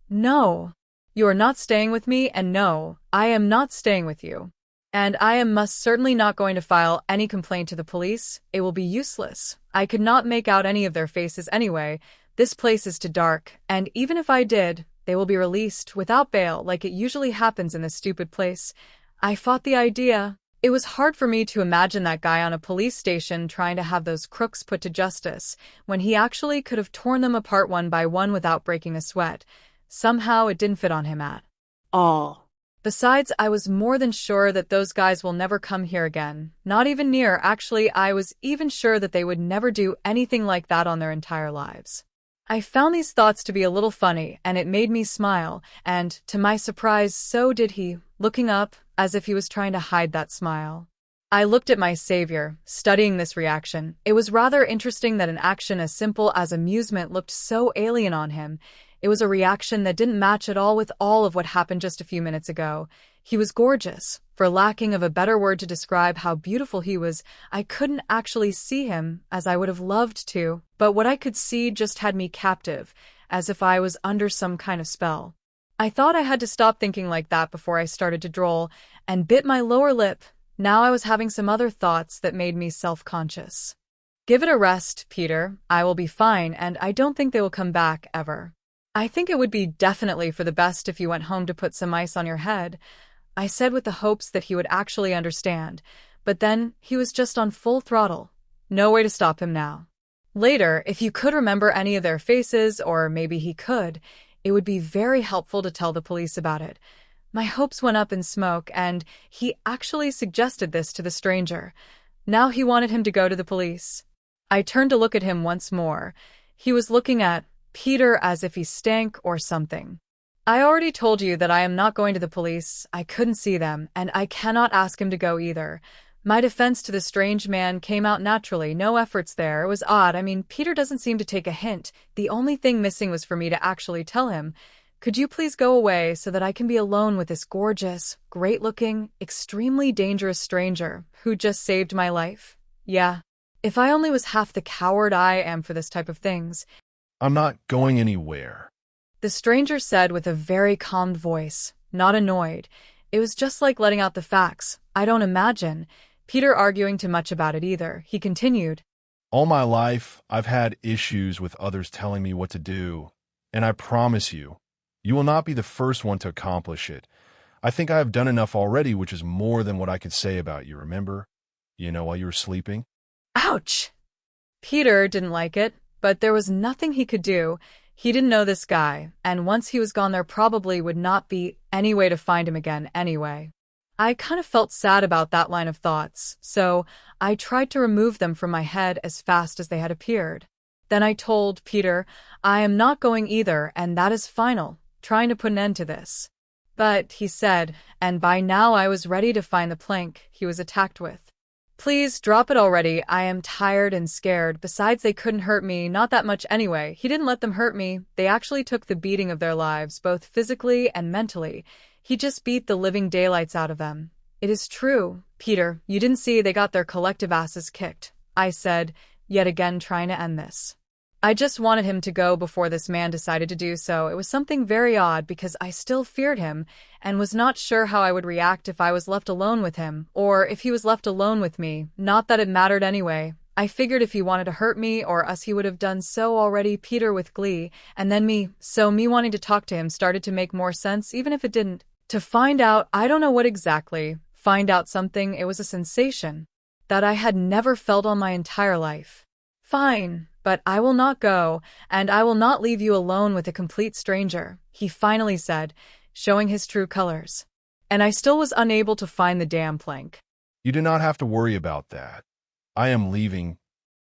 No, you are not staying with me, and no, I am not staying with you. And I am most certainly not going to file any complaint to the police. It will be useless. I could not make out any of their faces anyway. This place is too dark, and even if I did, they will be released without bail like it usually happens in this stupid place. I fought the idea. It was hard for me to imagine that guy on a police station trying to have those crooks put to justice, when he actually could have torn them apart one by one without breaking a sweat. Somehow it didn't fit on him at all. Besides, I was more than sure that those guys will never come here again. Not even near. Actually, I was even sure that they would never do anything like that on their entire lives. I found these thoughts to be a little funny, and it made me smile, and, to my surprise, so did he, looking up, as if he was trying to hide that smile. I looked at my savior, studying this reaction. It was rather interesting that an action as simple as amusement looked so alien on him. It was a reaction that didn't match at all with all of what happened just a few minutes ago. He was gorgeous. For lacking of a better word to describe how beautiful he was, I couldn't actually see him as I would have loved to, but what I could see just had me captive, as if I was under some kind of spell. I thought I had to stop thinking like that before I started to drool, and bit my lower lip. Now I was having some other thoughts that made me self-conscious. Give it a rest, Peter. I will be fine, and I don't think they will come back, ever. I think it would be definitely for the best if you went home to put some ice on your head, I said with the hopes that he would actually understand, but then he was just on full throttle. No way to stop him now. Later, if you could remember any of their faces, or maybe he could, it would be very helpful to tell the police about it. My hopes went up in smoke, and he actually suggested this to the stranger. Now he wanted him to go to the police. I turned to look at him once more. He was looking at Peter as if he stank or something. I already told you that I am not going to the police. I couldn't see them, and I cannot ask him to go either. My defense to the strange man came out naturally, no efforts there. It was odd. I mean, Peter doesn't seem to take a hint. The only thing missing was for me to actually tell him. Could you please go away so that I can be alone with this gorgeous, great-looking, extremely dangerous stranger who just saved my life? Yeah. If I only was half the coward I am for this type of things. I'm not going anywhere. The stranger said with a very calmed voice, not annoyed. It was just like letting out the facts. I don't imagine Peter arguing too much about it either. He continued. All my life, I've had issues with others telling me what to do, and I promise you, you will not be the first one to accomplish it. I think I have done enough already, which is more than what I could say about you, remember? While you were sleeping? Ouch! Peter didn't like it, but there was nothing he could do. He didn't know this guy, and once he was gone there probably would not be any way to find him again anyway. I kind of felt sad about that line of thoughts, so I tried to remove them from my head as fast as they had appeared. Then I told Peter, I am not going either, and that is final, trying to put an end to this. But, he said, and by now I was ready to find the plank he was attacked with. Please, drop it already. I am tired and scared. Besides, they couldn't hurt me, not that much anyway. He didn't let them hurt me. They actually took the beating of their lives, both physically and mentally. He just beat the living daylights out of them. It is true, Peter. You didn't see they got their collective asses kicked, I said, yet again trying to end this. I just wanted him to go before this man decided to do so. It was something very odd because I still feared him and was not sure how I would react if I was left alone with him, or if he was left alone with me. Not that it mattered anyway. I figured if he wanted to hurt me or us, he would have done so already. Peter with glee, and then me. So me wanting to talk to him started to make more sense, even if it didn't. To find out, I don't know what exactly. Find out something, it was a sensation that I had never felt on my entire life. Fine, but I will not go, and I will not leave you alone with a complete stranger, he finally said, showing his true colors. And I still was unable to find the damn plank. You do not have to worry about that. I am leaving.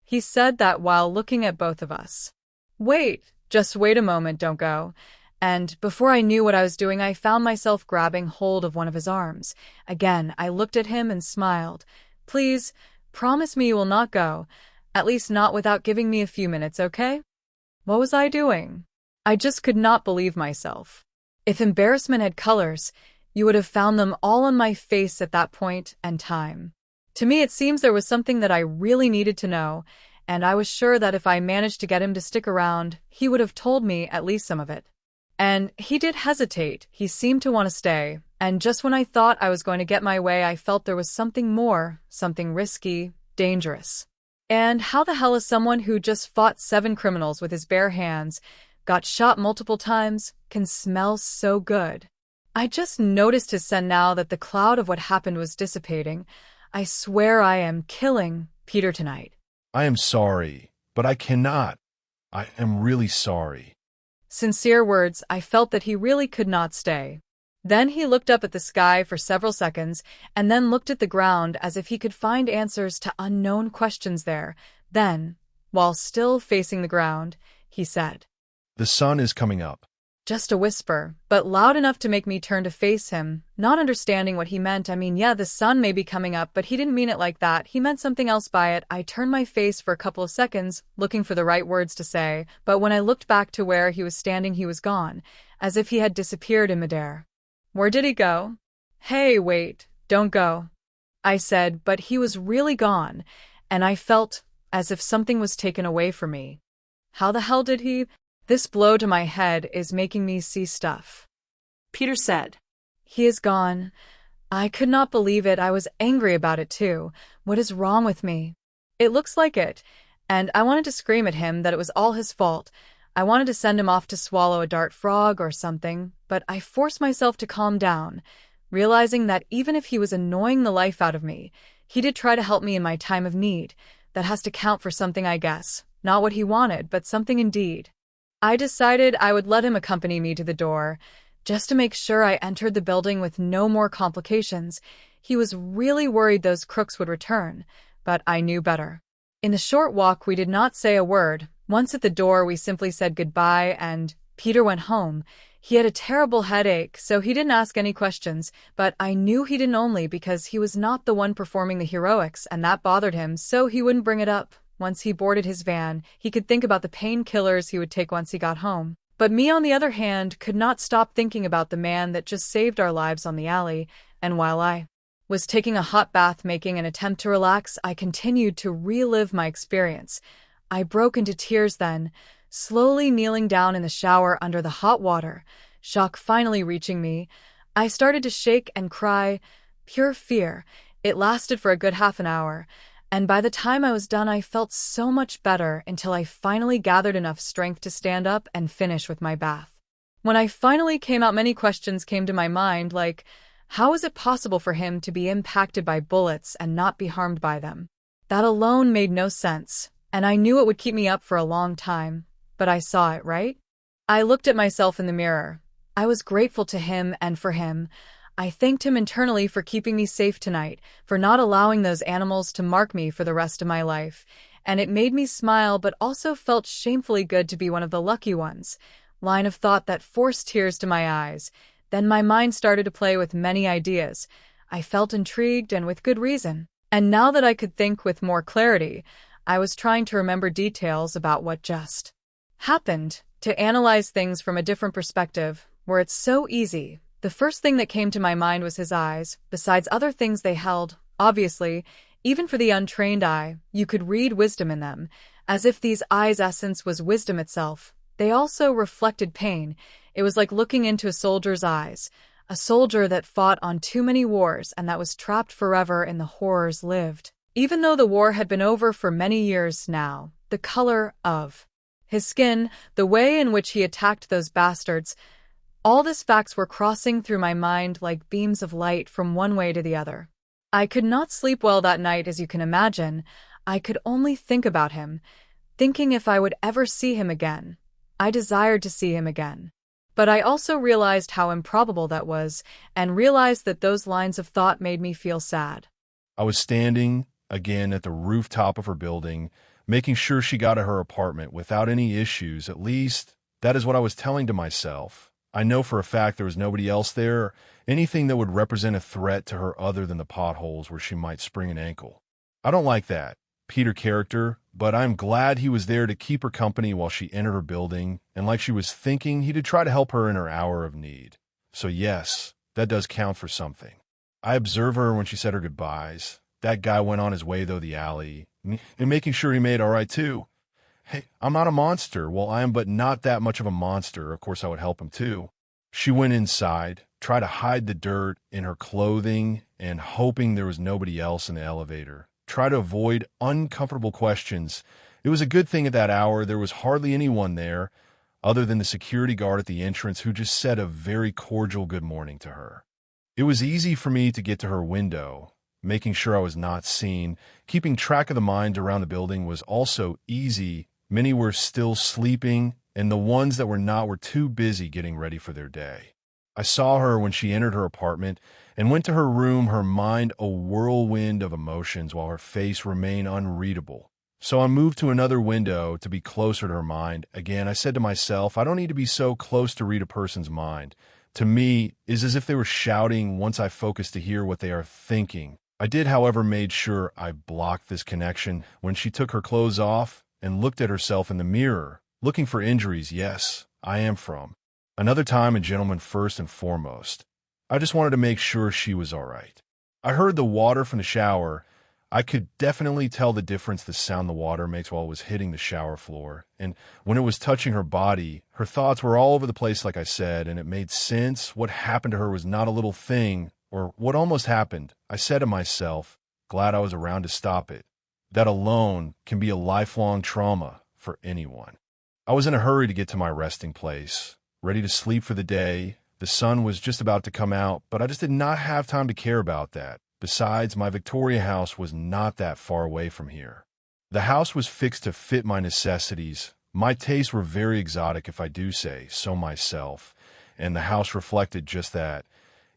He said that while looking at both of us. Wait, just wait a moment, don't go. And before I knew what I was doing, I found myself grabbing hold of one of his arms. Again, I looked at him and smiled. Please, promise me you will not go. At least not without giving me a few minutes, okay? What was I doing? I just could not believe myself. If embarrassment had colors, you would have found them all on my face at that point and time. To me, it seems there was something that I really needed to know, and I was sure that if I managed to get him to stick around, he would have told me at least some of it. And he did hesitate. He seemed to want to stay. And just when I thought I was going to get my way, I felt there was something more, something risky, dangerous. And how the hell is someone who just fought 7 criminals with his bare hands, got shot multiple times, can smell so good? I just noticed his scent now that the cloud of what happened was dissipating. I swear I am killing Peter tonight. I am sorry, but I cannot. I am really sorry. Sincere words. I felt that he really could not stay. Then he looked up at the sky for several seconds, and then looked at the ground as if he could find answers to unknown questions there. Then, while still facing the ground, he said, The sun is coming up. Just a whisper, but loud enough to make me turn to face him, not understanding what he meant. I mean, yeah, the sun may be coming up, but he didn't mean it like that. He meant something else by it. I turned my face for a couple of seconds, looking for the right words to say, but when I looked back to where he was standing, he was gone, as if he had disappeared in midair. Where did he go? Hey, wait, don't go, I said, but he was really gone, and I felt as if something was taken away from me. How the hell did he? This blow to my head is making me see stuff. Peter said. He is gone. I could not believe it. I was angry about it too. What is wrong with me? It looks like it, and I wanted to scream at him that it was all his fault. I wanted to send him off to swallow a dart frog or something, but I forced myself to calm down, realizing that even if he was annoying the life out of me, he did try to help me in my time of need. That has to count for something, I guess. Not what he wanted, but something indeed. I decided I would let him accompany me to the door, just to make sure I entered the building with no more complications. He was really worried those crooks would return, but I knew better. In the short walk, we did not say a word. Once at the door, we simply said goodbye, and Peter went home. He had a terrible headache, so he didn't ask any questions, but I knew he didn't only because he was not the one performing the heroics, and that bothered him, so he wouldn't bring it up. Once he boarded his van, he could think about the painkillers he would take once he got home. But me, on the other hand, could not stop thinking about the man that just saved our lives on the alley, and while I was taking a hot bath making an attempt to relax, I continued to relive my experience. I broke into tears then, slowly kneeling down in the shower under the hot water. Shock finally reaching me, I started to shake and cry. Pure fear. It lasted for a good half an hour, and by the time I was done I felt so much better until I finally gathered enough strength to stand up and finish with my bath. When I finally came out, many questions came to my mind, like, how is it possible for him to be impacted by bullets and not be harmed by them? That alone made no sense, and I knew it would keep me up for a long time, but I saw it, right? I looked at myself in the mirror. I was grateful to him and for him. I thanked him internally for keeping me safe tonight, for not allowing those animals to mark me for the rest of my life, and it made me smile but also felt shamefully good to be one of the lucky ones. Line of thought that forced tears to my eyes. Then my mind started to play with many ideas. I felt intrigued, and with good reason. And now that I could think with more clarity, I was trying to remember details about what just happened, to analyze things from a different perspective, where it's so easy. The first thing that came to my mind was his eyes, besides other things they held. Obviously, even for the untrained eye, you could read wisdom in them, as if these eyes' essence was wisdom itself. They also reflected pain. It was like looking into a soldier's eyes, a soldier that fought on too many wars and that was trapped forever in the horrors lived. Even though the war had been over for many years now, the color of his skin, the way in which he attacked those bastards, all these facts were crossing through my mind like beams of light from one way to the other. I could not sleep well that night, as you can imagine. I could only think about him, thinking if I would ever see him again. I desired to see him again. But I also realized how improbable that was, and realized that those lines of thought made me feel sad. I was standing again at the rooftop of her building, making sure she got to her apartment without any issues. At least, that is what I was telling to myself. I know for a fact there was nobody else there, anything that would represent a threat to her other than the potholes where she might sprain an ankle. I don't like that Peter character, but I'm glad he was there to keep her company while she entered her building, and like she was thinking, he did try to help her in her hour of need. So yes, that does count for something. I observe her when she said her goodbyes. That guy went on his way though the alley, and making sure he made all right too. Hey, I'm not a monster. Well, I am but not that much of a monster. Of course, I would help him too. She went inside, tried to hide the dirt in her clothing, and hoping there was nobody else in the elevator. Try to avoid uncomfortable questions. It was a good thing at that hour there was hardly anyone there other than the security guard at the entrance, who just said a very cordial good morning to her. It was easy for me to get to her window, making sure I was not seen. Keeping track of the minds around the building was also easy. Many were still sleeping, and the ones that were not were too busy getting ready for their day. I saw her when she entered her apartment and went to her room, her mind a whirlwind of emotions while her face remained unreadable. So I moved to another window to be closer to her mind. Again, I said to myself, I don't need to be so close to read a person's mind. To me, is as if they were shouting once I focused to hear what they are thinking. I did, however, made sure I blocked this connection when she took her clothes off and looked at herself in the mirror, looking for injuries. Yes, I am from another time, a gentleman first and foremost. I just wanted to make sure she was all right. I heard the water from the shower. I could definitely tell the difference the sound the water makes while it was hitting the shower floor. And when it was touching her body, her thoughts were all over the place, like I said, and it made sense. What happened to her was not a little thing, or what almost happened. I said to myself, glad I was around to stop it. That alone can be a lifelong trauma for anyone. I was in a hurry to get to my resting place, ready to sleep for the day. The sun was just about to come out, but I just did not have time to care about that. Besides, my Victoria house was not that far away from here. The house was fixed to fit my necessities, My tastes were very exotic, if I do say so myself, and the house reflected just that.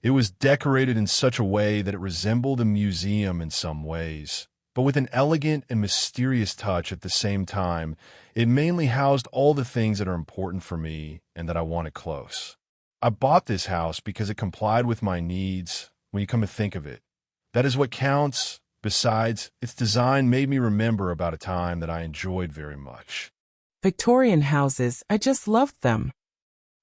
It was decorated in such a way that it resembled a museum in some ways, but with an elegant and mysterious touch at the same time. It mainly housed all the things that are important for me and that I wanted close. I bought this house because it complied with my needs, when you come to think of it. That is what counts. Besides, its design made me remember about a time that I enjoyed very much. Victorian houses, I just loved them.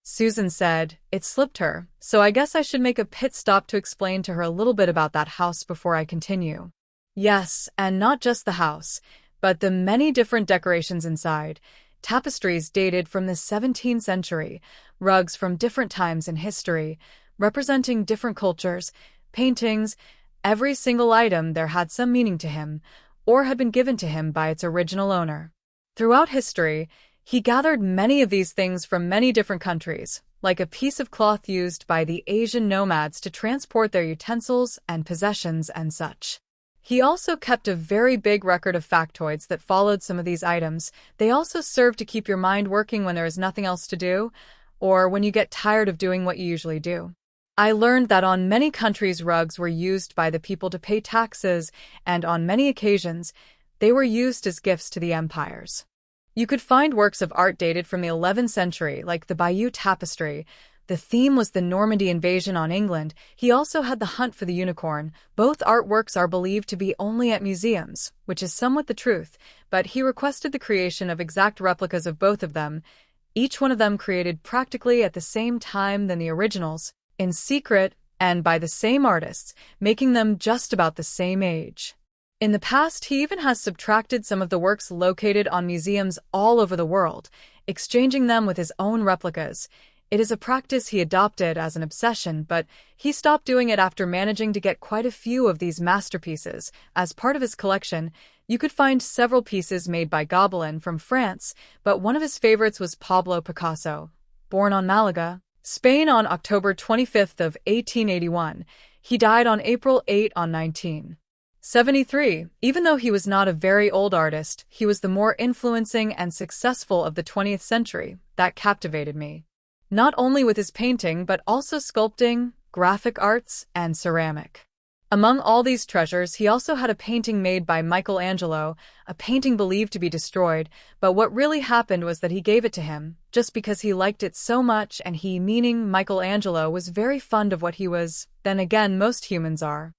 Susan said. It slipped her, so I guess I should make a pit stop to explain to her a little bit about that house before I continue. Yes, and not just the house, but the many different decorations inside. Tapestries dated from the 17th century, rugs from different times in history, representing different cultures, paintings. Every single item there had some meaning to him, or had been given to him by its original owner. Throughout history, he gathered many of these things from many different countries, like a piece of cloth used by the Asian nomads to transport their utensils and possessions and such. He also kept a very big record of factoids that followed some of these items. They also serve to keep your mind working when there is nothing else to do, or when you get tired of doing what you usually do. I learned that on many countries rugs were used by the people to pay taxes, and on many occasions, they were used as gifts to the empires. You could find works of art dated from the 11th century, like the Bayeux Tapestry. The theme was the Normandy invasion on England. He also had the hunt for the unicorn. Both artworks are believed to be only at museums, which is somewhat the truth, but he requested the creation of exact replicas of both of them, each one of them created practically at the same time than the originals, in secret, and by the same artists, making them just about the same age. In the past, he even has subtracted some of the works located on museums all over the world, exchanging them with his own replicas. It is a practice he adopted as an obsession, but he stopped doing it after managing to get quite a few of these masterpieces. As part of his collection, you could find several pieces made by Gobelin from France, but one of his favorites was Pablo Picasso, born on Malaga, Spain on October 25th of 1881. He died on April 8 on 1973. Even though he was not a very old artist, he was the more influencing and successful of the 20th century. That captivated me. Not only with his painting, but also sculpting, graphic arts, and ceramic. Among all these treasures, he also had a painting made by Michelangelo, a painting believed to be destroyed, but what really happened was that he gave it to him, just because he liked it so much, and he, meaning Michelangelo, was very fond of what he was. Then again, most humans are.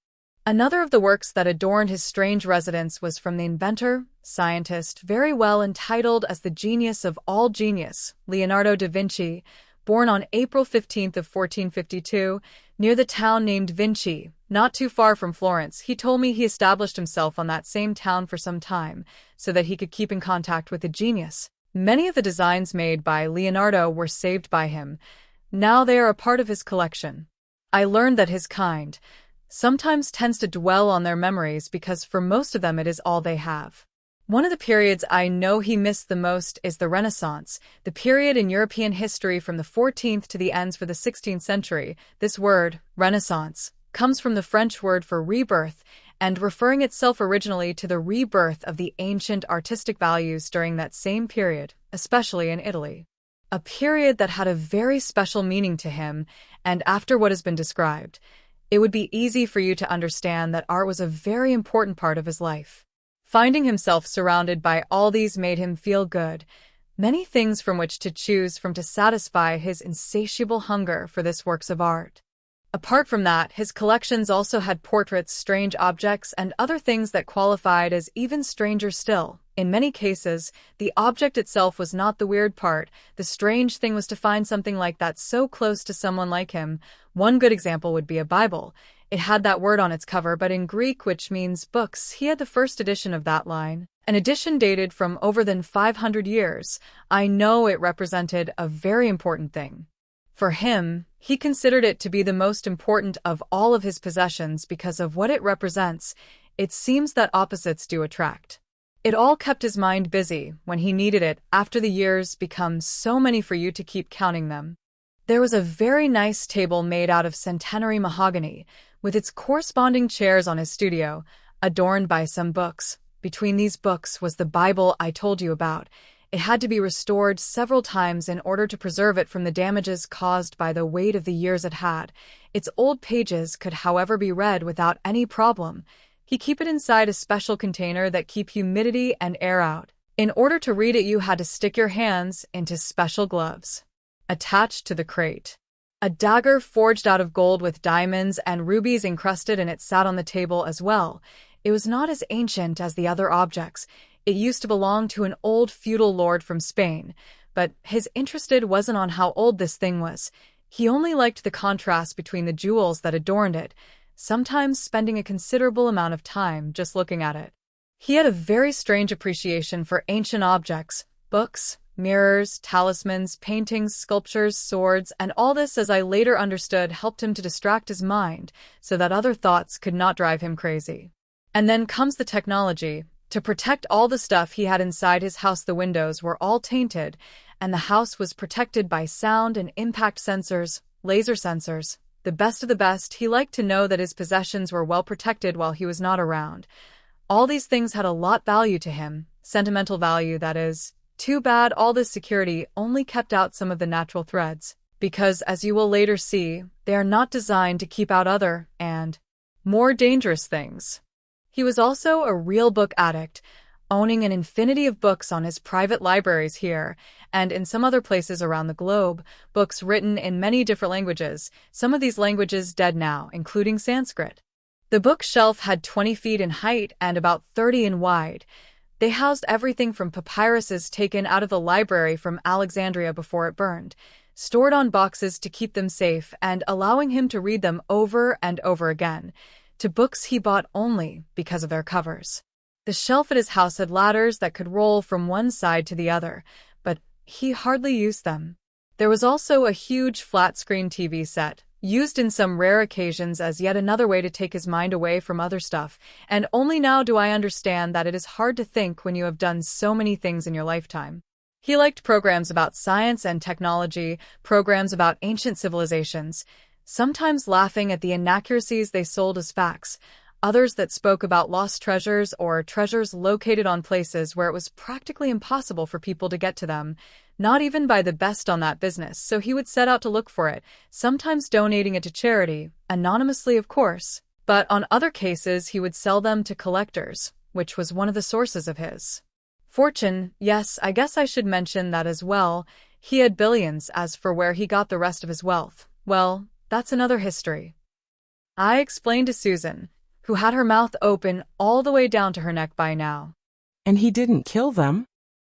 Another of the works that adorned his strange residence was from the inventor, scientist, very well entitled as the genius of all genius, Leonardo da Vinci, born on April 15th of 1452, near the town named Vinci, not too far from Florence. He told me he established himself on that same town for some time, so that he could keep in contact with the genius. Many of the designs made by Leonardo were saved by him. Now they are a part of his collection. I learned that his kind sometimes tends to dwell on their memories because for most of them it is all they have. One of the periods I know he missed the most is the Renaissance, the period in European history from the 14th to the ends for the 16th century. This word, Renaissance, comes from the French word for rebirth, and referring itself originally to the rebirth of the ancient artistic values during that same period, especially in Italy. A period that had a very special meaning to him, and after what has been described, it would be easy for you to understand that art was a very important part of his life. Finding himself surrounded by all these made him feel good, many things from which to choose from to satisfy his insatiable hunger for this works of art. Apart from that, his collections also had portraits, strange objects, and other things that qualified as even stranger still. In many cases, the object itself was not the weird part. The strange thing was to find something like that so close to someone like him. One good example would be a Bible. It had that word on its cover, but in Greek, which means books. He had the first edition of that line, an edition dated from over than 500 years. I know it represented a very important thing. For him, he considered it to be the most important of all of his possessions because of what it represents. It seems that opposites do attract. It all kept his mind busy when he needed it after the years become so many for you to keep counting them. There was a very nice table made out of centenary mahogany, with its corresponding chairs on his studio, adorned by some books. Between these books was the Bible I told you about. It had to be restored several times in order to preserve it from the damages caused by the weight of the years it had. Its old pages could, however, be read without any problem. He keep it inside a special container that keep humidity and air out. In order to read it, you had to stick your hands into special gloves. Attached to the crate, a dagger forged out of gold with diamonds and rubies encrusted in it sat on the table as well. It was not as ancient as the other objects. It used to belong to an old feudal lord from Spain, but his interest wasn't on how old this thing was. He only liked the contrast between the jewels that adorned it, sometimes spending a considerable amount of time just looking at it. He had a very strange appreciation for ancient objects, books, mirrors, talismans, paintings, sculptures, swords, and all this, as I later understood, helped him to distract his mind so that other thoughts could not drive him crazy. And then comes the technology. To protect all the stuff he had inside his house, the windows were all tainted, and the house was protected by sound and impact sensors, laser sensors. The best of the best, he liked to know that his possessions were well protected while he was not around. All these things had a lot value to him, sentimental value, that is. Too bad all this security only kept out some of the natural threads, because, as you will later see, they are not designed to keep out other and more dangerous things. He was also a real book addict, owning an infinity of books on his private libraries here and in some other places around the globe, books written in many different languages, some of these languages dead now, including Sanskrit. The bookshelf had 20 feet in height and about 30 in wide. They housed everything from papyruses taken out of the library from Alexandria before it burned, stored on boxes to keep them safe and allowing him to read them over and over again, to books he bought only because of their covers. The shelf at his house had ladders that could roll from one side to the other, but he hardly used them. There was also a huge flat-screen TV set, used in some rare occasions as yet another way to take his mind away from other stuff, and only now do I understand that it is hard to think when you have done so many things in your lifetime. He liked programs about science and technology, programs about ancient civilizations, sometimes laughing at the inaccuracies they sold as facts, others that spoke about lost treasures or treasures located on places where it was practically impossible for people to get to them, not even by the best on that business, so he would set out to look for it, sometimes donating it to charity, anonymously of course, but on other cases he would sell them to collectors, which was one of the sources of his fortune. Yes, I guess I should mention that as well. He had billions. As for where he got the rest of his wealth, well, that's another history. I explained to Susan, who had her mouth open all the way down to her neck by now. And he didn't kill them?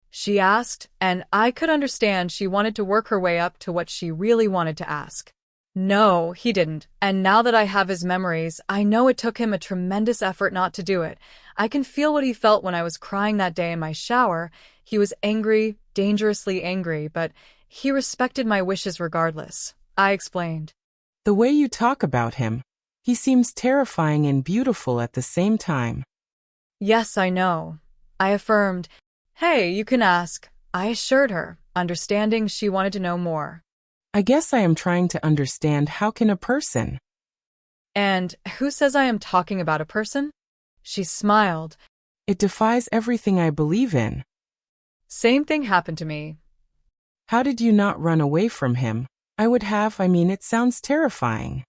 She asked, and I could understand she wanted to work her way up to what she really wanted to ask. No, he didn't, and now that I have his memories, I know it took him a tremendous effort not to do it. I can feel what he felt when I was crying that day in my shower. He was angry, dangerously angry, but he respected my wishes regardless. I explained. The way you talk about him, he seems terrifying and beautiful at the same time. Yes, I know, I affirmed. Hey, you can ask, I assured her, understanding she wanted to know more. I guess I am trying to understand, how can a person? And who says I am talking about a person? She smiled. It defies everything I believe in. Same thing happened to me. How did you not run away from him? I would have. It sounds terrifying.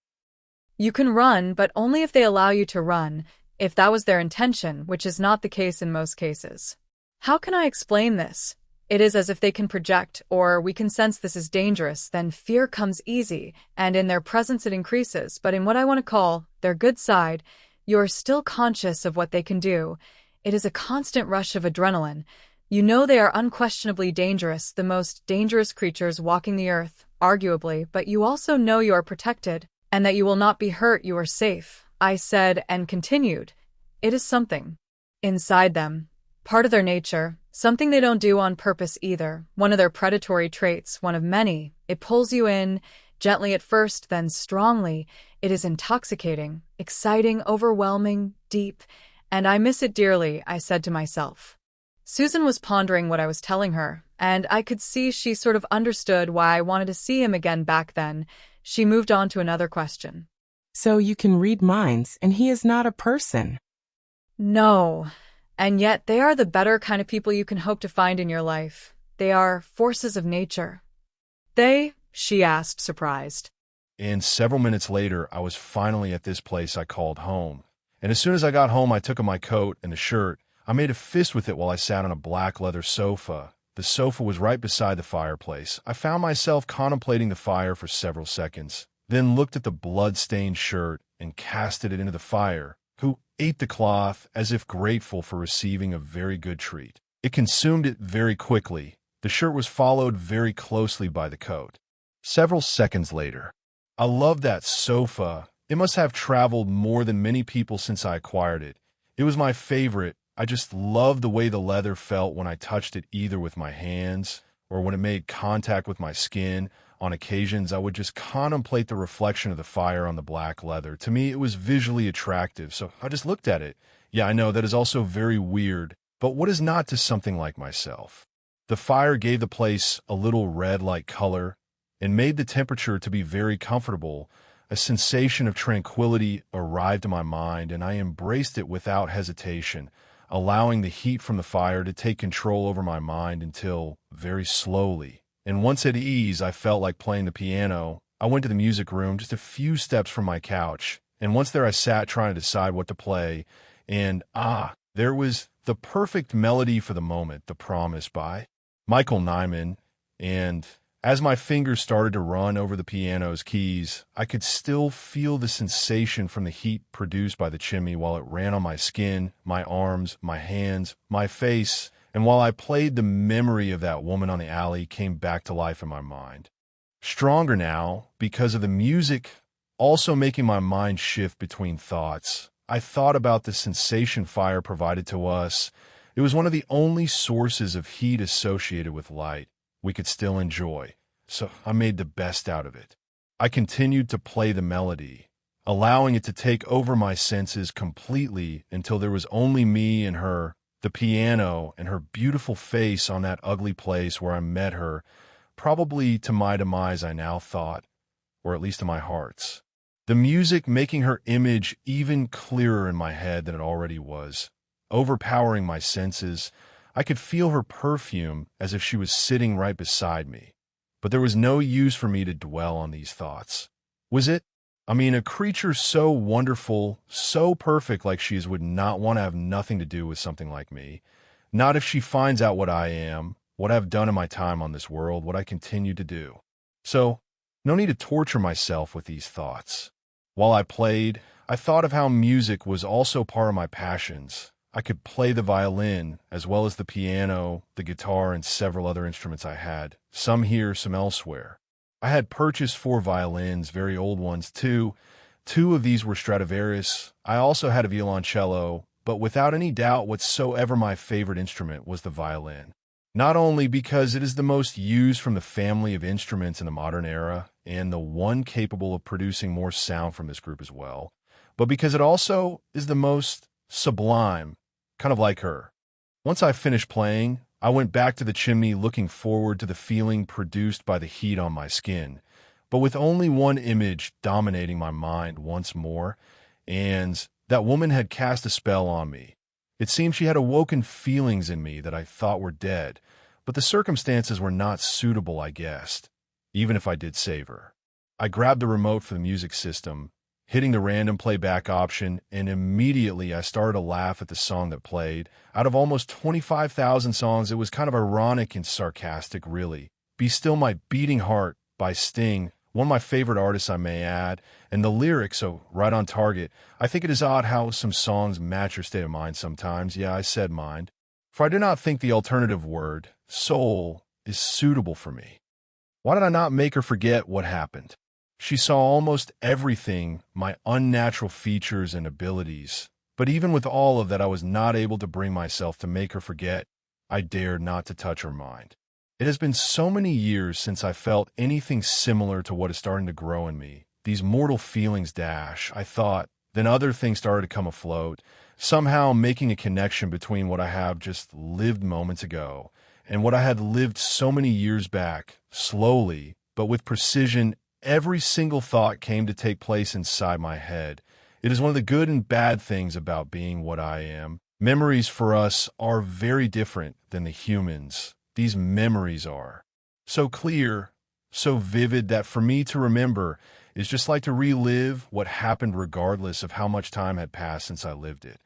You can run, but only if they allow you to run, if that was their intention, which is not the case in most cases. How can I explain this? It is as if they can project, or we can sense this is dangerous, then fear comes easy, and in their presence it increases, but in what I want to call their good side, you are still conscious of what they can do. It is a constant rush of adrenaline. You know they are unquestionably dangerous, the most dangerous creatures walking the earth, arguably, but you also know you are protected, and that you will not be hurt, you are safe, I said and continued. It is something inside them, part of their nature, something they don't do on purpose either, one of their predatory traits, one of many. It pulls you in, gently at first, then strongly. It is intoxicating, exciting, overwhelming, deep, and I miss it dearly, I said to myself. Susan was pondering what I was telling her, and I could see she sort of understood why I wanted to see him again back then. She moved on to another question. So you can read minds, and he is not a person? No, and yet they are the better kind of people you can hope to find in your life. They are forces of nature. She asked, surprised. And several minutes later, I was finally at this place I called home. And as soon as I got home, I took off my coat and the shirt. I made a fist with it while I sat on a black leather sofa. The sofa was right beside the fireplace. I found myself contemplating the fire for several seconds, then looked at the blood-stained shirt and casted it into the fire, who ate the cloth as if grateful for receiving a very good treat. It consumed it very quickly. The shirt was followed very closely by the coat. Several seconds later, I love that sofa. It must have traveled more than many people since I acquired it. It was my favorite. I just loved the way the leather felt when I touched it, either with my hands or when it made contact with my skin. On occasions, I would just contemplate the reflection of the fire on the black leather. To me, it was visually attractive, so I just looked at it. Yeah, I know that is also very weird, but what is not to something like myself? The fire gave the place a little red-like color and made the temperature to be very comfortable. A sensation of tranquility arrived to my mind, and I embraced it without hesitation, allowing the heat from the fire to take control over my mind until, very slowly, and once at ease, I felt like playing the piano. I went to the music room just a few steps from my couch, and once there I sat trying to decide what to play, and there was the perfect melody for the moment, The Promise by Michael Nyman, and as my fingers started to run over the piano's keys, I could still feel the sensation from the heat produced by the chimney while it ran on my skin, my arms, my hands, my face, and while I played, the memory of that woman on the alley came back to life in my mind. Stronger now, because of the music also making my mind shift between thoughts. I thought about the sensation fire provided to us. It was one of the only sources of heat associated with light we could still enjoy, so I made the best out of it. I continued to play the melody, allowing it to take over my senses completely until there was only me and her, the piano, and her beautiful face on that ugly place where I met her, probably to my demise I now thought, or at least to my heart's. The music making her image even clearer in my head than it already was, overpowering my senses. I could feel her perfume as if she was sitting right beside me. But there was no use for me to dwell on these thoughts. Was it? A creature so wonderful, so perfect like she is would not want to have nothing to do with something like me. Not if she finds out what I am, what I've done in my time on this world, what I continue to do. So, no need to torture myself with these thoughts. While I played, I thought of how music was also part of my passions. I could play the violin, as well as the piano, the guitar, and several other instruments I had, some here, some elsewhere. I had purchased 4 violins, very old ones too. 2 of these were Stradivarius. I also had a violoncello, but without any doubt whatsoever my favorite instrument was the violin. Not only because it is the most used from the family of instruments in the modern era, and the one capable of producing more sound from this group as well, but because it also is the most sublime, kind of like her. Once I finished playing, I went back to the chimney looking forward to the feeling produced by the heat on my skin, but with only one image dominating my mind once more, and that woman had cast a spell on me. It seemed she had awoken feelings in me that I thought were dead, but the circumstances were not suitable, I guessed, even if I did save her. I grabbed the remote for the music system, hitting the random playback option, and immediately I started to laugh at the song that played. Out of almost 25,000 songs, it was kind of ironic and sarcastic, really. Be Still My Beating Heart by Sting, one of my favorite artists, I may add, and the lyrics, so right on target. I think it is odd how some songs match your state of mind sometimes. Yeah, I said mind. For I do not think the alternative word, soul, is suitable for me. Why did I not make her forget what happened? She saw almost everything, my unnatural features and abilities. But even with all of that, I was not able to bring myself to make her forget. I dared not to touch her mind. It has been so many years since I felt anything similar to what is starting to grow in me. These mortal feelings dash, I thought. Then other things started to come afloat, somehow making a connection between what I have just lived moments ago and what I had lived so many years back, slowly, but with precision. Every single thought came to take place inside my head. It is one of the good and bad things about being what I am. Memories for us are very different than the humans. these memories are. So clear, so vivid that for me to remember is just like to relive what happened regardless of how much time had passed since I lived it.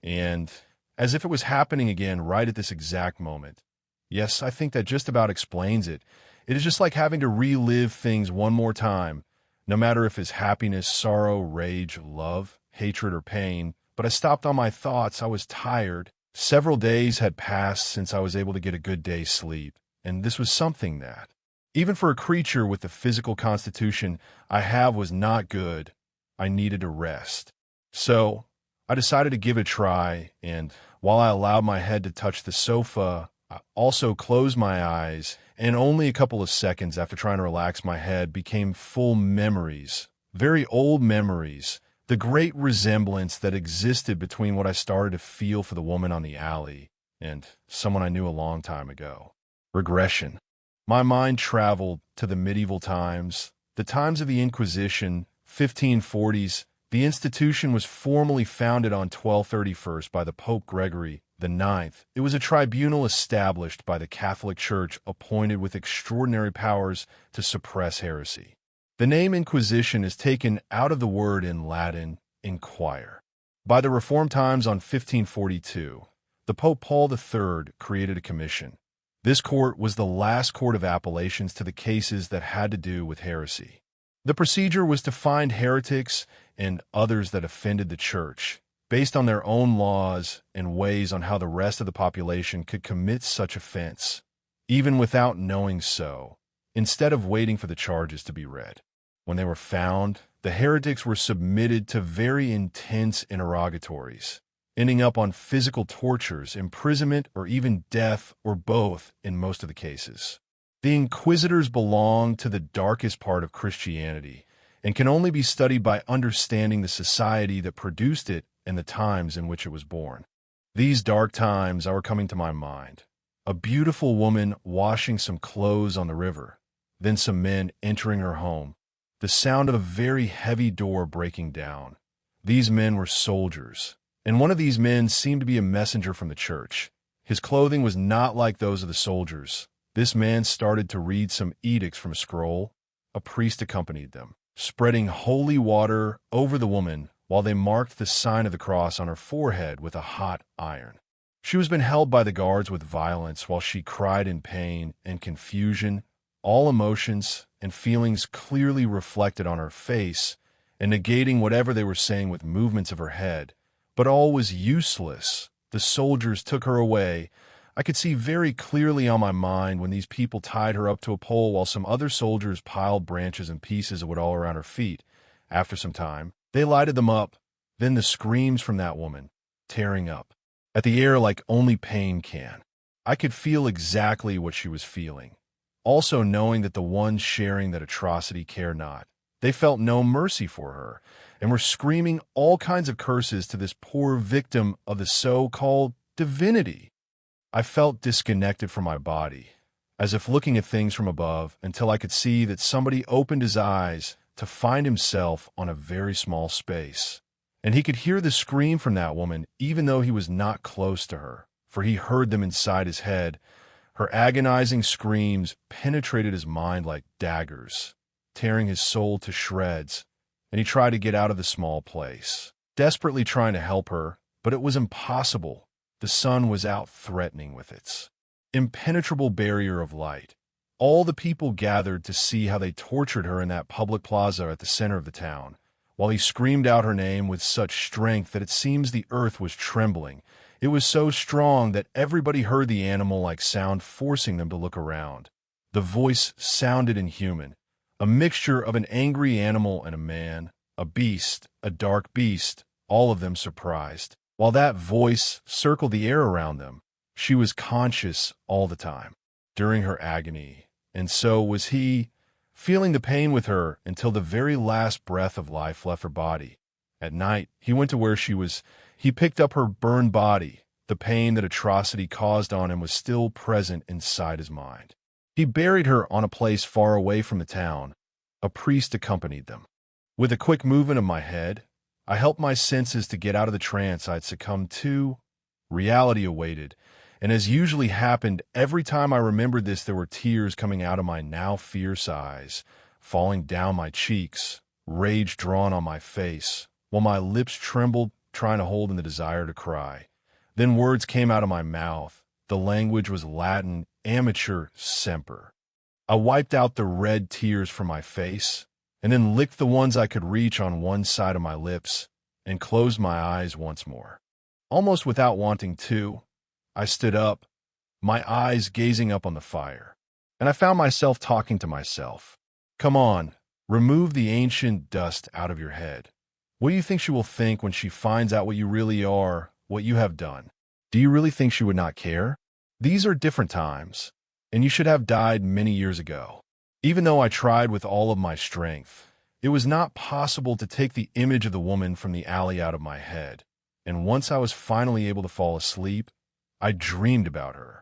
And as if it was happening again right at this exact moment. Yes, I think that just about explains it. It is just like having to relive things one more time, no matter if it's happiness, sorrow, rage, love, hatred, or pain. But I stopped on my thoughts. I was tired. Several days had passed since I was able to get a good day's sleep, and this was something that, even for a creature with the physical constitution I have, was not good. I needed a rest. So I decided to give it a try, and while I allowed my head to touch the sofa, I also closed my eyes, and only a couple of seconds after trying to relax my head became full memories, very old memories, the great resemblance that existed between what I started to feel for the woman on the alley and someone I knew a long time ago. Regression. My mind traveled to the medieval times, the times of the Inquisition, 1540s. The institution was formally founded on 1231 by the Pope Gregory IX. It was a tribunal established by the Catholic Church appointed with extraordinary powers to suppress heresy. The name Inquisition is taken out of the word in Latin, inquire. By the Reformed times on 1542, the Pope Paul III created a commission. This court was the last court of appellations to the cases that had to do with heresy. The procedure was to find heretics and others that offended the church, based on their own laws and ways on how the rest of the population could commit such offense, even without knowing so, instead of waiting for the charges to be read. When they were found, the heretics were submitted to very intense interrogatories, ending up on physical tortures, imprisonment, or even death, or both in most of the cases. The inquisitors belong to the darkest part of Christianity and can only be studied by understanding the society that produced it and the times in which it was born. These dark times are coming to my mind. A beautiful woman washing some clothes on the river, then some men entering her home, the sound of a very heavy door breaking down. These men were soldiers, and one of these men seemed to be a messenger from the church. His clothing was not like those of the soldiers. This man started to read some edicts from a scroll. A priest accompanied them, spreading holy water over the woman while they marked the sign of the cross on her forehead with a hot iron. She was been held by the guards with violence while she cried in pain and confusion, all emotions and feelings clearly reflected on her face and negating whatever they were saying with movements of her head. But all was useless. The soldiers took her away. I could see very clearly on my mind when these people tied her up to a pole while some other soldiers piled branches and pieces of wood all around her feet. After some time, they lighted them up. Then the screams from that woman, tearing up at the air like only pain can. I could feel exactly what she was feeling. Also knowing that the ones sharing that atrocity care not. They felt no mercy for her and were screaming all kinds of curses to this poor victim of the so-called divinity. I felt disconnected from my body, as if looking at things from above, until I could see that somebody opened his eyes to find himself on a very small space. And he could hear the scream from that woman even though he was not close to her, for he heard them inside his head. Her agonizing screams penetrated his mind like daggers, tearing his soul to shreds, and he tried to get out of the small place, desperately trying to help her, but it was impossible. The sun was out threatening with its impenetrable barrier of light. All the people gathered to see how they tortured her in that public plaza at the center of the town, while he screamed out her name with such strength that it seems the earth was trembling. It was so strong that everybody heard the animal-like sound forcing them to look around. The voice sounded inhuman, a mixture of an angry animal and a man, a beast, a dark beast, all of them surprised. While that voice circled the air around them, she was conscious all the time, during her agony, and so was he, feeling the pain with her until the very last breath of life left her body. At night, he went to where she was. He picked up her burned body. The pain that atrocity caused on him was still present inside his mind. He buried her on a place far away from the town. A priest accompanied them. With a quick movement of my head, I helped my senses to get out of the trance I'd succumbed to. Reality awaited, And as usually happened, every time I remembered this, there were tears coming out of my now fierce eyes, falling down my cheeks, rage drawn on my face, while my lips trembled, trying to hold in the desire to cry. Then words came out of my mouth. The language was Latin, amateur semper. I wiped out the red tears from my face, and then licked the ones I could reach on one side of my lips, and closed my eyes once more. Almost without wanting to, I stood up, my eyes gazing up on the fire, and I found myself talking to myself. Come on, remove the ancient dust out of your head. What do you think she will think when she finds out what you really are, what you have done? Do you really think she would not care? These are different times, and you should have died many years ago. Even though I tried with all of my strength, it was not possible to take the image of the woman from the alley out of my head. And once I was finally able to fall asleep, I dreamed about her.